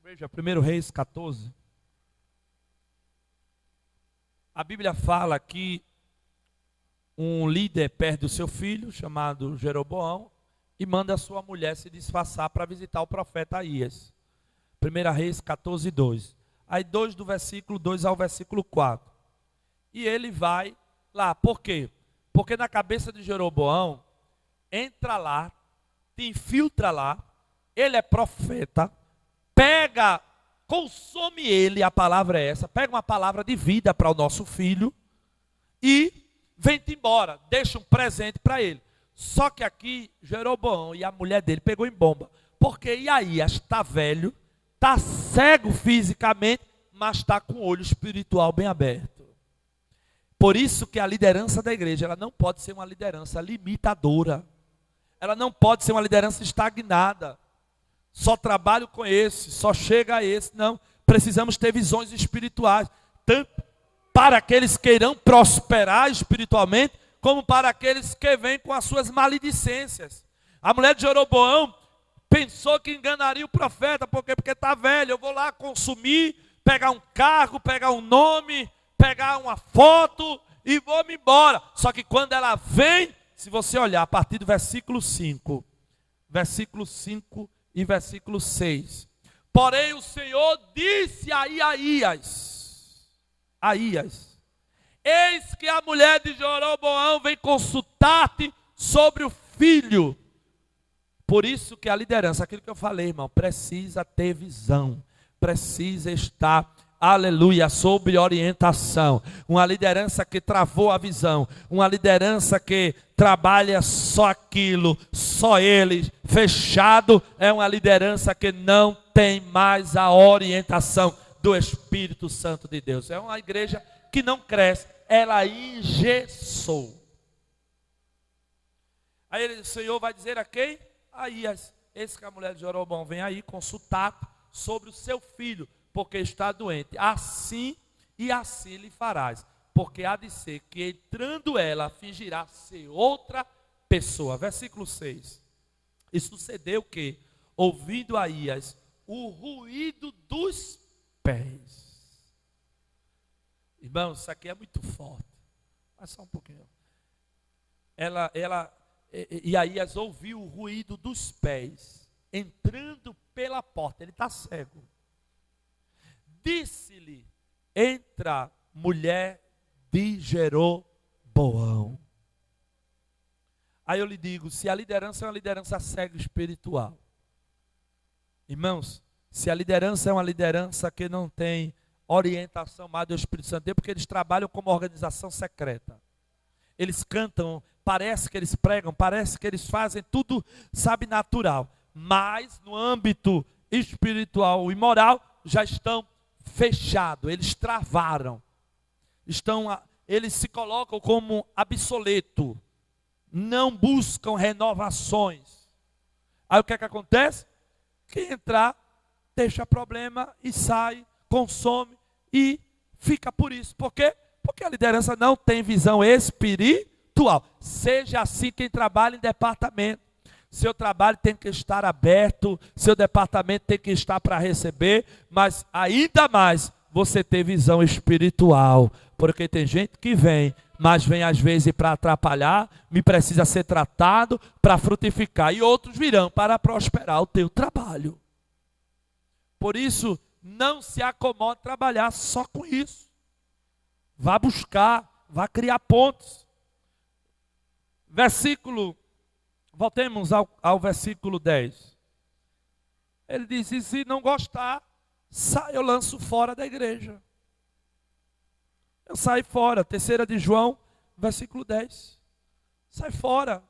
Veja, 1 Reis 14. A Bíblia fala que um líder perde o seu filho, chamado Jeroboão, e manda a sua mulher se disfarçar para visitar o profeta Aías. 1 Reis 14, 2. Aí 2 do versículo 2 ao versículo 4. E ele vai lá, por quê? Porque na cabeça de Jeroboão, entra lá, te infiltra lá, ele é profeta, pega, consome ele, a palavra é essa, pega uma palavra de vida para o nosso filho e vem-te embora, deixa um presente para ele. Só que aqui, Jeroboão e a mulher dele pegou em bomba, porque Iaías está velho, está cego fisicamente, mas está com o olho espiritual bem aberto. Por isso que a liderança da igreja, ela não pode ser uma liderança limitadora. Ela não pode ser uma liderança estagnada. Só trabalho com esse, só chega a esse. Não, precisamos ter visões espirituais. Tanto para aqueles que irão prosperar espiritualmente, como para aqueles que vêm com as suas maledicências. A mulher de Jeroboão pensou que enganaria o profeta. Por quê? Porque está velho, eu vou lá consumir, pegar um cargo, pegar um nome, pegar uma foto e vou-me embora. Só que quando ela vem, se você olhar a partir do versículo 5 e versículo 6. Porém o Senhor disse a Aías, eis que a mulher de Jeroboão vem consultar-te sobre o filho. Por isso que a liderança, aquilo que eu falei, irmão, precisa ter visão, precisa estar, aleluia, sob orientação. Uma liderança que travou a visão, uma liderança que trabalha só aquilo, só eles, fechado, é uma liderança que não tem mais a orientação do Espírito Santo de Deus. É uma igreja que não cresce, ela engessou. Aí o Senhor vai dizer a quem? Aías, esse que a mulher de Jeroboão vem aí consultar sobre o seu filho, porque está doente. Assim e assim lhe farás, porque há de ser que entrando ela fingirá ser outra pessoa. Versículo 6. E sucedeu que, ouvindo Aías o ruído dos pés. Irmãos, isso aqui é muito forte. Mas só um pouquinho. E Aías ouviu o ruído dos pés entrando pela porta. Ele está cego. Disse-lhe: entra, mulher de Jeroboão. Jeroboão. Aí eu lhe digo, se a liderança é uma liderança cega espiritual, irmãos, se a liderança é uma liderança que não tem orientação mais do Espírito Santo, é porque eles trabalham como organização secreta. Eles cantam, parece que eles pregam, parece que eles fazem tudo, sabe, natural. Mas no âmbito espiritual e moral já estão fechados, eles travaram. Eles se colocam como obsoleto, não buscam renovações. Aí o que é que acontece? Quem entrar, deixa problema e sai, consome e fica por isso. Por quê? Porque a liderança não tem visão espiritual. Seja assim quem trabalha em departamento. Seu trabalho tem que estar aberto, seu departamento tem que estar para receber, mas ainda mais você ter visão espiritual. Porque tem gente que vem, mas vem às vezes para atrapalhar, me precisa ser tratado para frutificar. E outros virão para prosperar o teu trabalho. Por isso, não se acomode trabalhar só com isso. Vá buscar, vá criar pontos. Voltemos ao versículo 10. Ele diz, e se não gostar, eu lanço fora da igreja. Eu saio fora, 3 de João, versículo 10. Sai fora.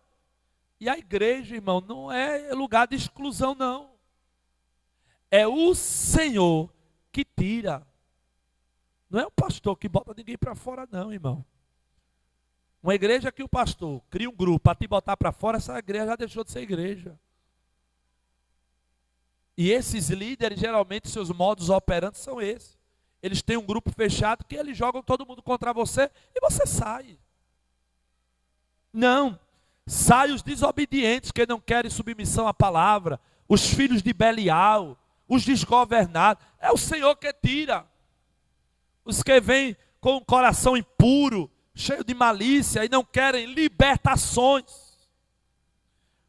E a igreja, irmão, não é lugar de exclusão, não. É o Senhor que tira. Não é o pastor que bota ninguém para fora, não, irmão. Uma igreja que o pastor cria um grupo para te botar para fora, essa igreja já deixou de ser igreja. E esses líderes, geralmente, seus modos operantes são esses. Eles têm um grupo fechado que eles jogam todo mundo contra você e você sai. Não. Sai os desobedientes que não querem submissão à palavra, os filhos de Belial, os desgovernados. É o Senhor que tira. Os que vêm com o coração impuro, cheio de malícia e não querem libertações.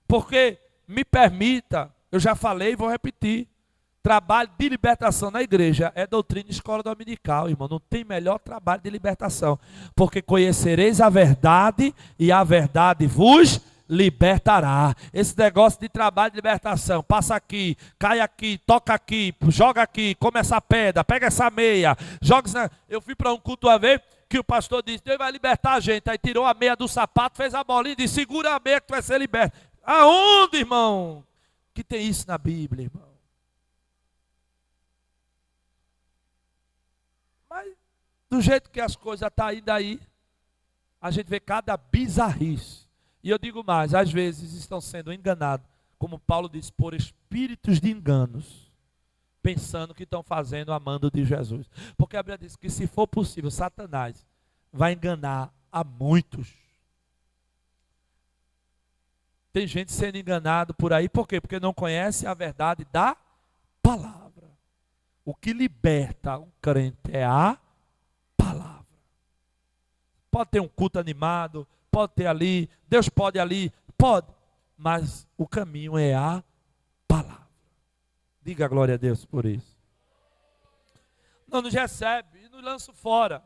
Porque, me permita, eu já falei e vou repetir, trabalho de libertação na igreja é doutrina e escola dominical, irmão. Não tem melhor trabalho de libertação. Porque conhecereis a verdade e a verdade vos libertará. Esse negócio de trabalho de libertação, passa aqui, cai aqui, toca aqui, joga aqui, come essa pedra, pega essa meia, joga essa... Eu fui para um culto uma vez que o pastor disse, Deus vai libertar a gente. Aí tirou a meia do sapato, fez a bolinha e disse, segura a meia que tu vai ser liberto. Aonde, irmão? Que tem isso na Bíblia, irmão? Mas do jeito que as coisas estão indo aí, a gente vê cada bizarrice. E eu digo mais, às vezes estão sendo enganados, como Paulo diz, por espíritos de enganos, pensando que estão fazendo a mando de Jesus. Porque a Bíblia diz que se for possível, Satanás vai enganar a muitos. Tem gente sendo enganado por aí, por quê? Porque não conhece a verdade da palavra. O que liberta um crente é a palavra. Pode ter um culto animado, pode ter ali, Deus pode ali, pode, mas o caminho é a palavra. Diga glória a Deus por isso. Não nos recebe e nos lança fora.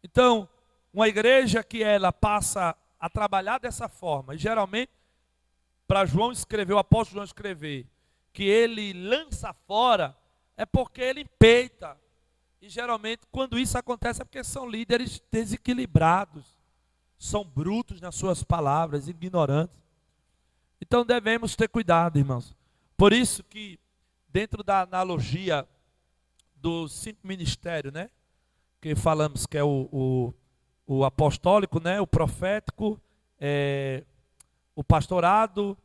Então, uma igreja que ela passa a trabalhar dessa forma, e geralmente, para João escrever, o apóstolo João escrever, que ele lança fora, é porque ele empeita. E geralmente, quando isso acontece, é porque são líderes desequilibrados, são brutos nas suas palavras, ignorantes. Então devemos ter cuidado, irmãos. Por isso que, dentro da analogia dos 5 ministérios, né? Que falamos que é o apostólico, né? O profético, o pastorado,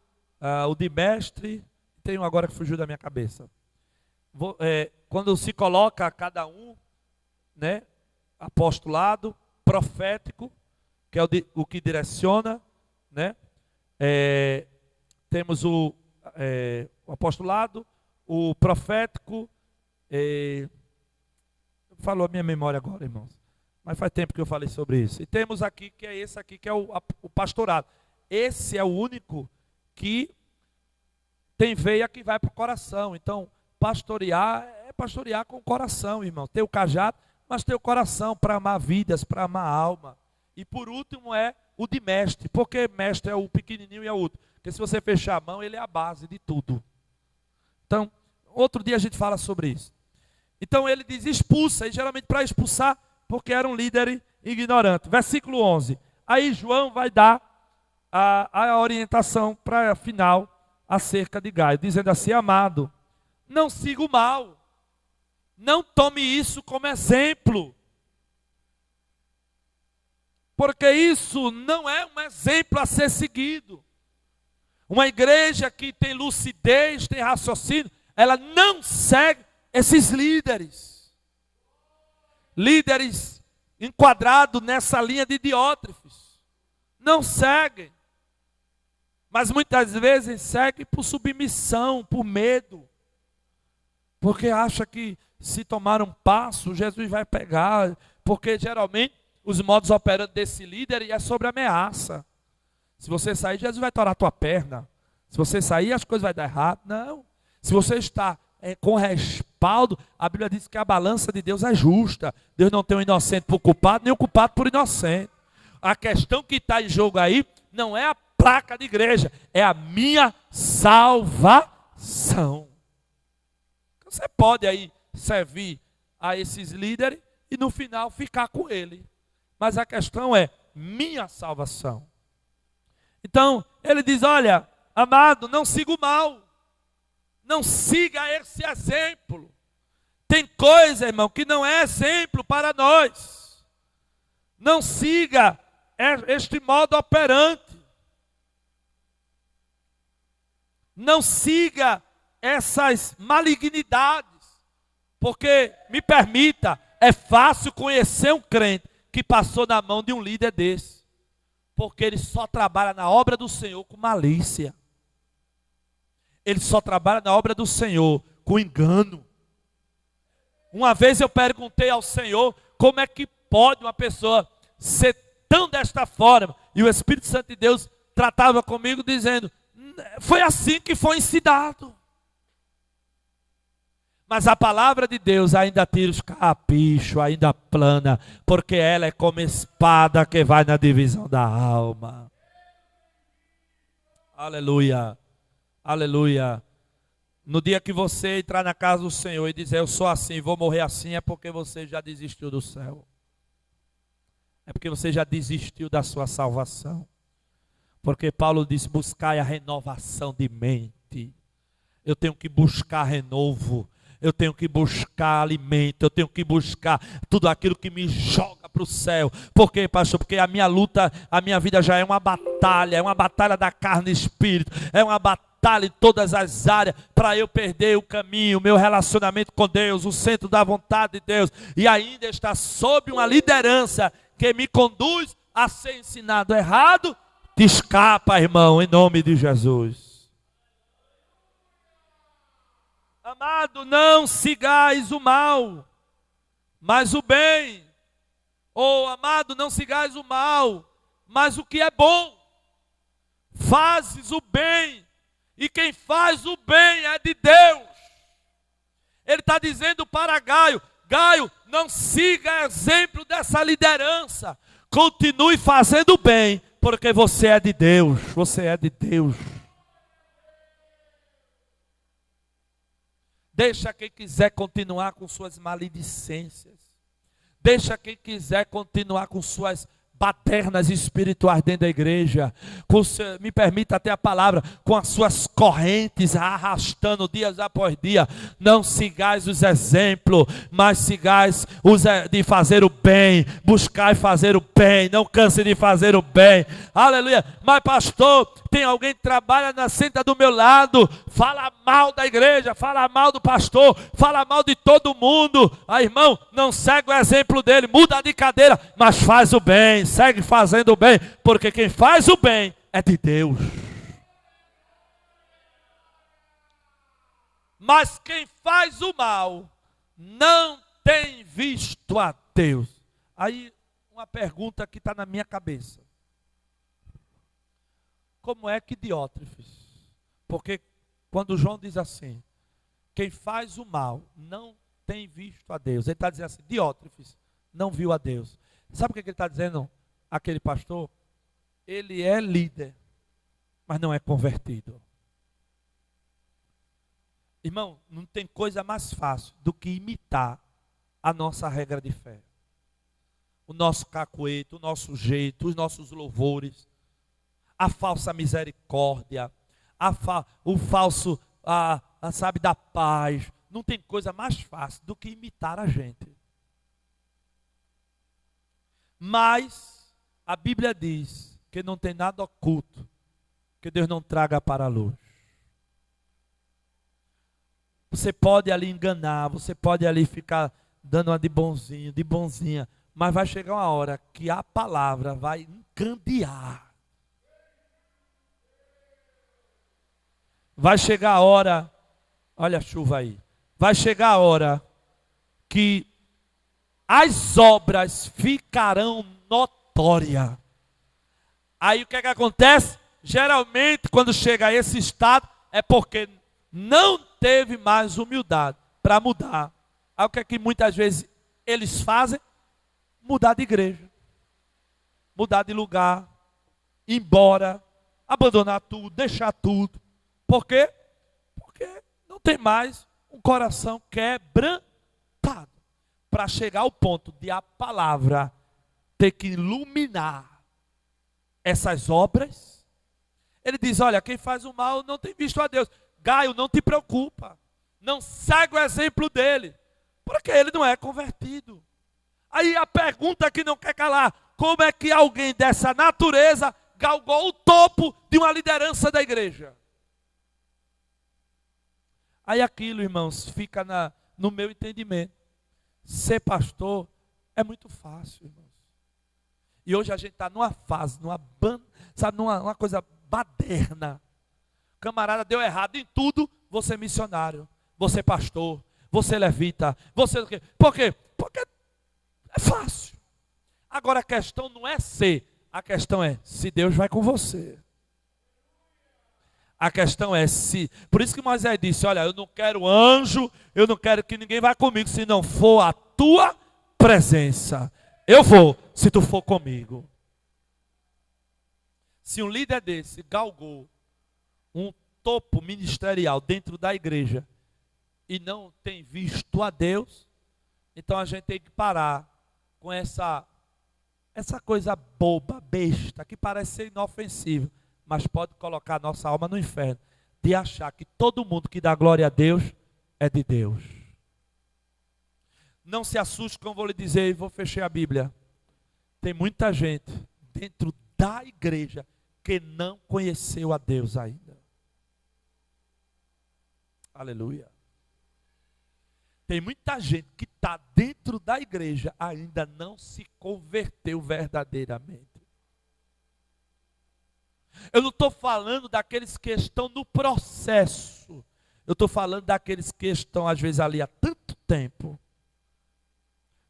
o de mestre, tem um agora que fugiu da minha cabeça. Quando se coloca cada um, né? Apostolado, profético, que é o que direciona, né? Temos o apostolado, o profético, falou a minha memória agora, irmãos, mas faz tempo que eu falei sobre isso. E temos aqui, que é esse aqui, que é o pastorado. Esse é o único que tem veia que vai para o coração. Então, pastorear é pastorear com o coração, irmão. Ter o cajado, mas ter o coração para amar vidas, para amar alma. E por último é o de mestre. Porque mestre é o pequenininho e é o último. Porque se você fechar a mão, ele é a base de tudo. Então, outro dia a gente fala sobre isso. Então ele diz expulsa, e geralmente para expulsar, porque era um líder ignorante. Versículo 11. Aí João vai dar a orientação para a final acerca de Gaio, dizendo assim: amado, não siga o mal, não tome isso como exemplo, porque isso não é um exemplo a ser seguido. Uma igreja que tem lucidez, tem raciocínio, ela não segue esses líderes enquadrados nessa linha de Diótrefes, não seguem, mas muitas vezes seguem por submissão, por medo, porque acha que se tomar um passo, Jesus vai pegar, porque geralmente os modos operantes desse líder é sobre ameaça. Se você sair, Jesus vai torar a tua perna. Se você sair, as coisas vão dar errado. Não. Se você está com respaldo, a Bíblia diz que a balança de Deus é justa. Deus não tem o inocente por culpado, nem o culpado por inocente. A questão que está em jogo aí não é a placa de igreja, é a minha salvação. Você pode aí servir a esses líderes e no final ficar com ele. Mas a questão é minha salvação. Então, ele diz, olha, amado, não siga o mal. Não siga esse exemplo. Tem coisa, irmão, que não é exemplo para nós. Não siga este modo operante. Não siga essas malignidades. Porque, me permita, é fácil conhecer um crente que passou na mão de um líder desse. Porque ele só trabalha na obra do Senhor com malícia. Ele só trabalha na obra do Senhor com engano. Uma vez eu perguntei ao Senhor como é que pode uma pessoa ser tão desta forma. E o Espírito Santo de Deus tratava comigo dizendo, foi assim que foi ensinado. Mas a palavra de Deus ainda tira os carrapichos, ainda plana, porque ela é como espada que vai na divisão da alma. Aleluia, aleluia. No dia que você entrar na casa do Senhor e dizer, eu sou assim, vou morrer assim, é porque você já desistiu do céu. É porque você já desistiu da sua salvação. Porque Paulo diz, buscai a renovação de mente. Eu tenho que buscar renovo. Eu tenho que buscar alimento, eu tenho que buscar tudo aquilo que me joga para o céu. Por quê, pastor? Porque a minha luta, a minha vida já é uma batalha da carne e espírito, é uma batalha em todas as áreas, para eu perder o caminho, o meu relacionamento com Deus, o centro da vontade de Deus, e ainda está sob uma liderança que me conduz a ser ensinado errado. Te escapa, irmão, em nome de Jesus. Amado, não sigais o mal, mas o bem. Ou, amado, não sigais o mal, mas o que é bom. Fazes o bem, e quem faz o bem é de Deus. Ele está dizendo para Gaio, Gaio, não siga exemplo dessa liderança. Continue fazendo o bem, porque você é de Deus, você é de Deus. Deixa quem quiser continuar com suas maledicências. Deixa quem quiser continuar com suas badernas espirituais dentro da igreja. Me permita até a palavra, com as suas correntes arrastando dias após dia. Não sigais os exemplos, mas sigais de fazer o bem. Buscai fazer o bem, não canse de fazer o bem. Aleluia. Mas pastor, tem alguém que trabalha senta do meu lado, fala mal da igreja, fala mal do pastor, fala mal de todo mundo. Irmão, não segue o exemplo dele, muda de cadeira, mas faz o bem, segue fazendo o bem, porque quem faz o bem é de Deus. Mas quem faz o mal não tem visto a Deus. Aí uma pergunta que está na minha cabeça. Como é que Diótrefes? Porque quando João diz assim, quem faz o mal não tem visto a Deus. Ele está dizendo assim, Diótrefes não viu a Deus. Sabe o que ele está dizendo? aquele pastor, ele é líder, mas não é convertido. Irmão, não tem coisa mais fácil do que imitar a nossa regra de fé. O nosso cacuete, o nosso jeito, os nossos louvores, a falsa misericórdia, o falso, sabe, da paz. Não tem coisa mais fácil do que imitar a gente. Mas a Bíblia diz que não tem nada oculto que Deus não traga para a luz. Você pode ali enganar, você pode ali ficar dando uma de bonzinho, de bonzinha, mas vai chegar uma hora que a palavra vai encandear. Vai chegar a hora, olha a chuva aí, vai chegar a hora que as obras ficarão notórias. Aí o que é que acontece? Geralmente quando chega a esse estado é porque não teve mais humildade para mudar. Aí o que é que muitas vezes eles fazem? Mudar de igreja, mudar de lugar, ir embora, abandonar tudo, deixar tudo. Por quê? Porque não tem mais um coração quebrantado para chegar ao ponto de a palavra ter que iluminar essas obras. Ele diz, olha, quem faz o mal não tem visto a Deus. Gaio, não te preocupa, não segue o exemplo dele, porque ele não é convertido. Aí a pergunta que não quer calar, como é que alguém dessa natureza galgou o topo de uma liderança da igreja? Aí aquilo, irmãos, fica no meu entendimento. Ser pastor é muito fácil, irmãos. E hoje a gente está numa fase, numa coisa baderna. Camarada, deu errado em tudo, você missionário, você pastor, você levita, você o quê? Por quê? Porque é fácil. Agora a questão não é ser, a questão é se Deus vai com você. A questão é se, por isso que Moisés disse, olha, eu não quero anjo, eu não quero que ninguém vá comigo, se não for a tua presença. Eu vou, se tu for comigo. Se um líder desse galgou um topo ministerial dentro da igreja e não tem visto a Deus, então a gente tem que parar com essa coisa boba, besta, que parece ser inofensiva, mas pode colocar nossa alma no inferno, de achar que todo mundo que dá glória a Deus é de Deus. Não se assuste como vou lhe dizer, e vou fechar a Bíblia. Tem muita gente dentro da igreja que não conheceu a Deus ainda. Aleluia. Tem muita gente que está dentro da igreja, ainda não se converteu verdadeiramente. Eu não estou falando daqueles que estão no processo. Eu estou falando daqueles que estão às vezes ali há tanto tempo,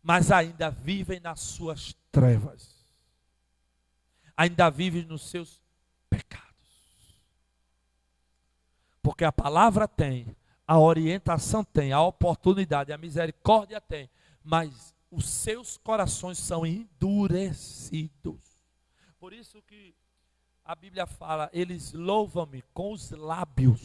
mas ainda vivem nas suas trevas. Ainda vivem nos seus pecados. Porque a palavra tem, a orientação tem, a oportunidade, a misericórdia tem, mas os seus corações são endurecidos. Por isso que a Bíblia fala, eles louvam-me com os lábios,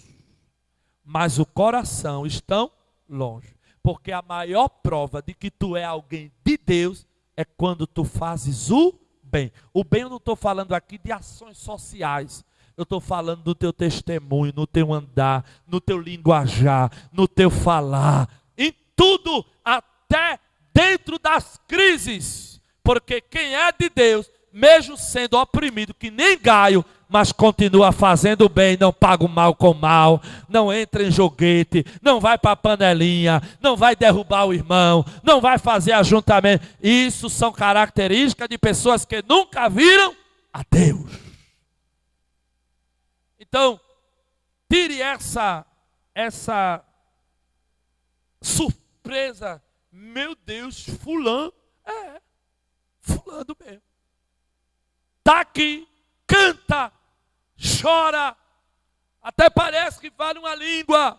mas o coração estão longe. Porque a maior prova de que tu é alguém de Deus é quando tu fazes o bem. O bem eu não estou falando aqui de ações sociais. Eu estou falando do teu testemunho, no teu andar, no teu linguajar, no teu falar, em tudo, até dentro das crises. Porque quem é de Deus, mesmo sendo oprimido, que nem Gaio, mas continua fazendo o bem, não paga o mal com mal, não entra em joguete, não vai para a panelinha, não vai derrubar o irmão, não vai fazer ajuntamento. Isso são características de pessoas que nunca viram a Deus. Então, tire essa surpresa. Meu Deus, fulano mesmo. Está aqui, canta, chora, até parece que fala uma língua,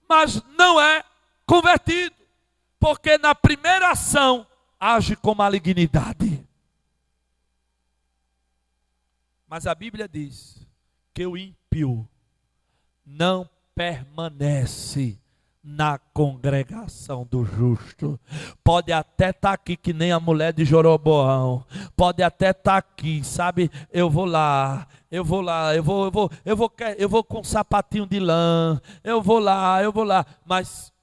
mas não é convertido, porque na primeira ação age com malignidade. Mas a Bíblia diz que o ímpio não permanece na congregação do justo. Pode até estar aqui que nem a mulher de Jeroboão. Pode até estar aqui, sabe? Eu vou com um sapatinho de lã. Eu vou lá. Mas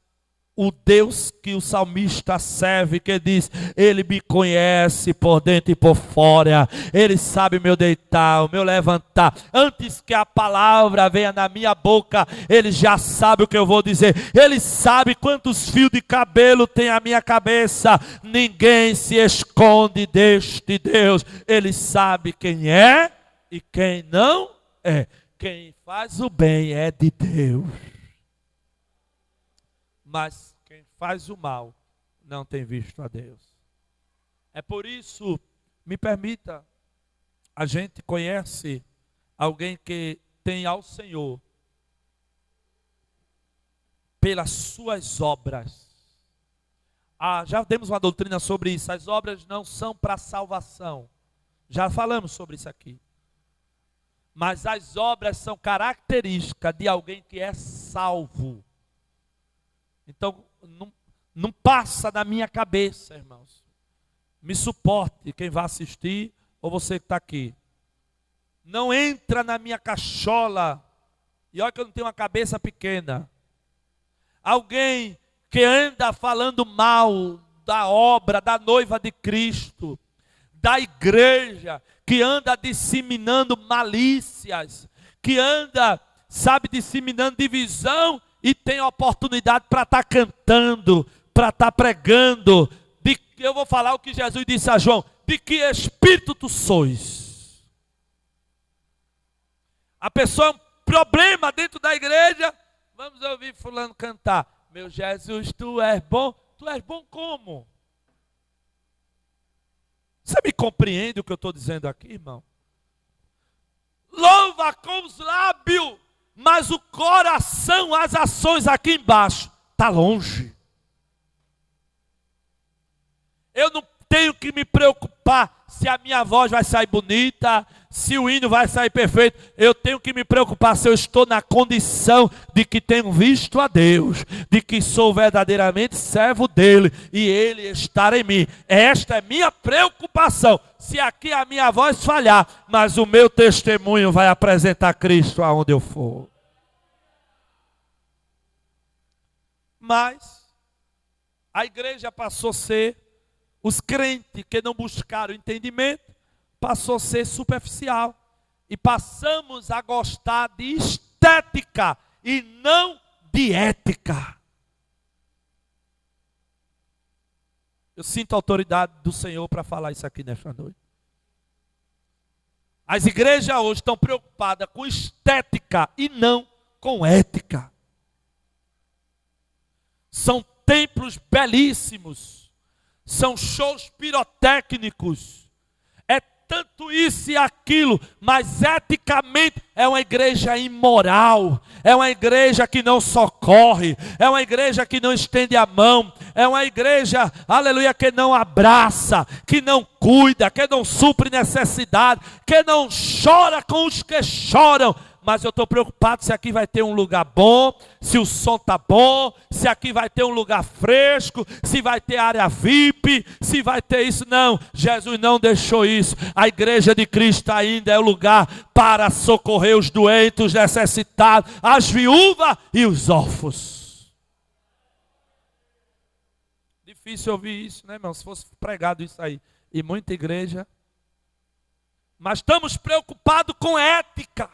o Deus que o salmista serve, que diz, Ele me conhece por dentro e por fora, Ele sabe meu deitar, o meu levantar, antes que a palavra venha na minha boca, Ele já sabe o que eu vou dizer, Ele sabe quantos fios de cabelo tem a minha cabeça, ninguém se esconde deste Deus, Ele sabe quem é e quem não é, quem faz o bem é de Deus. Mas quem faz o mal não tem visto a Deus. É por isso, me permita, a gente conhece alguém que tem ao Senhor pelas suas obras. Já demos uma doutrina sobre isso. As obras não são para salvação. Já falamos sobre isso aqui. Mas as obras são características de alguém que é salvo. Então, não passa da minha cabeça, irmãos. Me suporte, quem vai assistir, ou você que está aqui. Não entra na minha cachola. E olha que eu não tenho uma cabeça pequena. Alguém que anda falando mal da obra, da noiva de Cristo, da igreja, que anda disseminando malícias, que anda, disseminando divisão, e tem oportunidade para estar cantando, para estar pregando. Eu vou falar o que Jesus disse a João: de que espírito tu sois? A pessoa é um problema dentro da igreja. Vamos ouvir fulano cantar: meu Jesus, tu és bom. Tu és bom como? Você me compreende o que eu estou dizendo aqui, irmão? Louva com os lábios, mas o coração, as ações aqui embaixo, está longe. Eu não tenho que me preocupar se a minha voz vai sair bonita, se o hino vai sair perfeito. Eu tenho que me preocupar se eu estou na condição de que tenho visto a Deus, de que sou verdadeiramente servo dele e ele estar em mim. Esta é minha preocupação. Se aqui a minha voz falhar, mas o meu testemunho vai apresentar Cristo aonde eu for. Mas a igreja passou a ser, os crentes que não buscaram entendimento, passou a ser superficial. E passamos a gostar de estética e não de ética. Eu sinto a autoridade do Senhor para falar isso aqui nesta noite. As igrejas hoje estão preocupadas com estética e não com ética. São templos belíssimos, são shows pirotécnicos, é tanto isso e aquilo, mas eticamente é uma igreja imoral, é uma igreja que não socorre, é uma igreja que não estende a mão, é uma igreja, aleluia, que não abraça, que não cuida, que não supre necessidade, que não chora com os que choram. Mas eu estou preocupado se aqui vai ter um lugar bom, se o som está bom, se aqui vai ter um lugar fresco, se vai ter área VIP, se vai ter isso. Não, Jesus não deixou isso. A igreja de Cristo ainda é o lugar para socorrer os doentes, os necessitados, as viúvas e os órfãos. Difícil ouvir isso, né, irmão? Se fosse pregado isso aí. E muita igreja. Mas estamos preocupados com ética.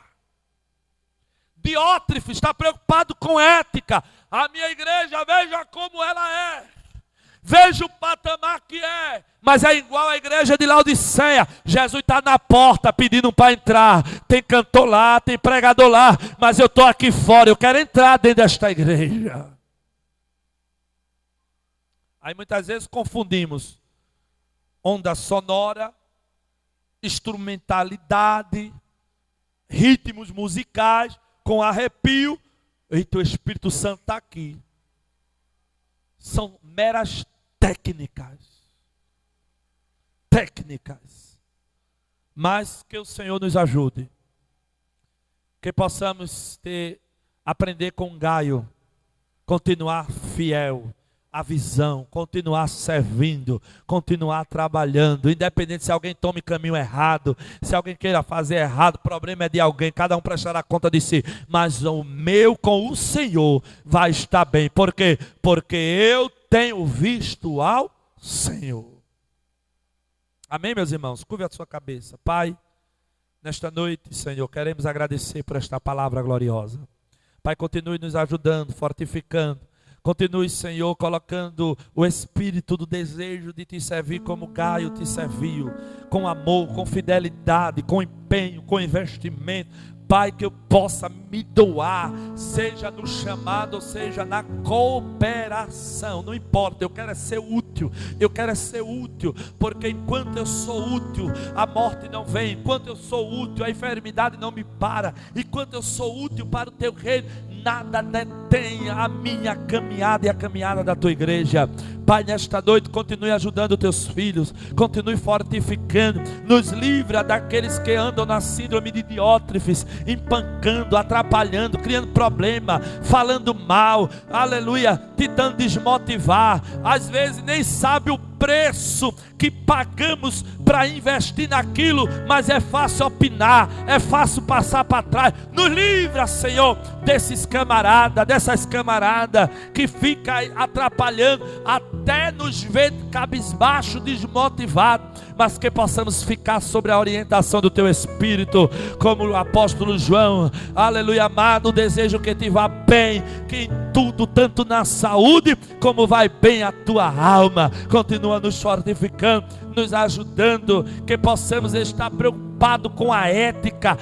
Diótrefes está preocupado com ética. A minha igreja, veja como ela é. Veja o patamar que é. Mas é igual à igreja de Laodiceia. Jesus está na porta pedindo para entrar. Tem cantor lá, tem pregador lá. Mas eu estou aqui fora, eu quero entrar dentro desta igreja. Aí muitas vezes confundimos onda sonora, instrumentalidade, ritmos musicais com arrepio. Eita, o Espírito Santo está aqui. São meras técnicas. Técnicas. Mas que o Senhor nos ajude. Que possamos aprender com Gaio, continuar fiel à visão, continuar servindo, continuar trabalhando, independente se alguém tome caminho errado, se alguém queira fazer errado, o problema é de alguém, cada um prestará conta de si, mas o meu com o Senhor vai estar bem. Por quê? Porque eu tenho visto ao Senhor. Amém, meus irmãos? Curve a sua cabeça. Pai, nesta noite, Senhor, queremos agradecer por esta palavra gloriosa. Pai, continue nos ajudando, fortificando. Continue, Senhor, colocando o espírito do desejo de te servir como Gaio te serviu. Com amor, com fidelidade, com empenho, com investimento. Pai, que eu possa me doar, seja no chamado, ou seja na cooperação, não importa, eu quero ser útil, porque enquanto eu sou útil, a morte não vem, enquanto eu sou útil, a enfermidade não me para, enquanto eu sou útil para o teu reino, nada detém a minha caminhada e a caminhada da tua igreja. Pai, nesta noite, continue ajudando teus filhos, continue fortificando, nos livra daqueles que andam na síndrome de Diótrefes, empancando, atrapalhando, criando problema, falando mal, aleluia, tentando desmotivar, às vezes nem sabe o preço que pagamos para investir naquilo, mas é fácil opinar, é fácil passar para trás. Nos livra, Senhor, desses camaradas, dessas camaradas que fica atrapalhando, até nos ver cabisbaixo, desmotivado, mas que possamos ficar sobre a orientação do teu Espírito, como o apóstolo João, aleluia, amado, desejo que te vá bem, que em tudo, tanto na saúde, como vai bem a tua alma. Continua nos fortificando, nos ajudando, que possamos estar preocupados com a ética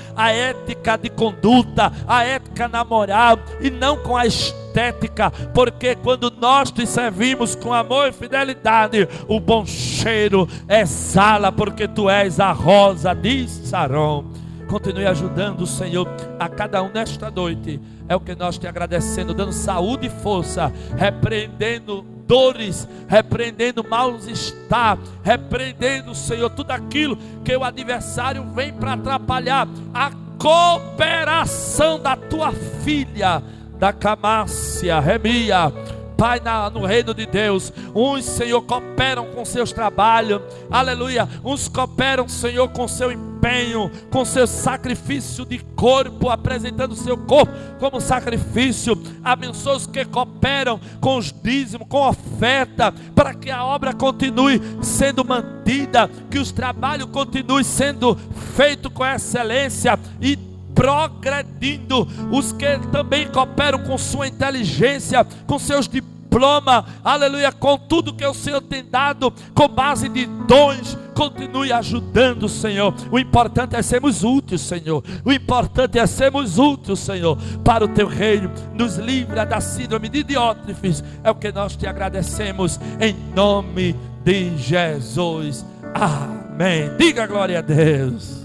de conduta, a ética na moral, e não com a estética, porque quando nós te servimos com amor e fidelidade, o bom cheiro exala, porque tu és a rosa de Saron. Continue ajudando o Senhor a cada um nesta noite, é o que nós te agradecendo, dando saúde e força, repreendendo dores, repreendendo mal-estar, repreendendo, Senhor, tudo aquilo que o adversário vem para atrapalhar a cooperação da tua filha, da Camácia, Remia. Pai, no reino de Deus, uns, Senhor, cooperam com seus trabalhos, aleluia, uns cooperam, Senhor, com seu empenho, com seu sacrifício de corpo, apresentando o seu corpo como sacrifício. Abençoa os que cooperam com os dízimos, com oferta, para que a obra continue sendo mantida, que os trabalhos continuem sendo feitos com excelência e progredindo. Os que também cooperam com sua inteligência, com seus diplomas, aleluia, com tudo que o Senhor tem dado, com base de dons, continue ajudando, Senhor. O importante é sermos úteis, Senhor. O importante é sermos úteis, Senhor, para o teu reino. Nos livra da síndrome de Diótrefes, é o que nós te agradecemos, em nome de Jesus, amém. Diga glória a Deus.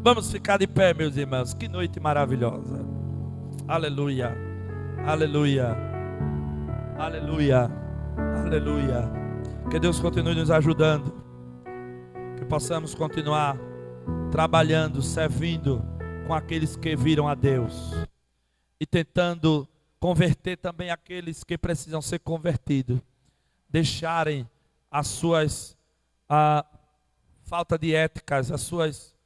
Vamos ficar de pé, meus irmãos. Que noite maravilhosa. Aleluia. Aleluia. Aleluia. Aleluia. Que Deus continue nos ajudando. Que possamos continuar trabalhando, servindo com aqueles que viram a Deus. E tentando converter também aqueles que precisam ser convertidos. Deixarem as suas falta de éticas, as suas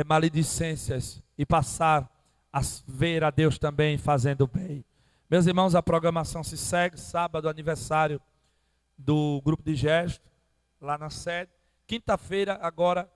maledicências, e passar a ver a Deus também fazendo bem. Meus irmãos, a programação se segue. Sábado, aniversário do grupo de gesto lá na sede. Quinta-feira, agora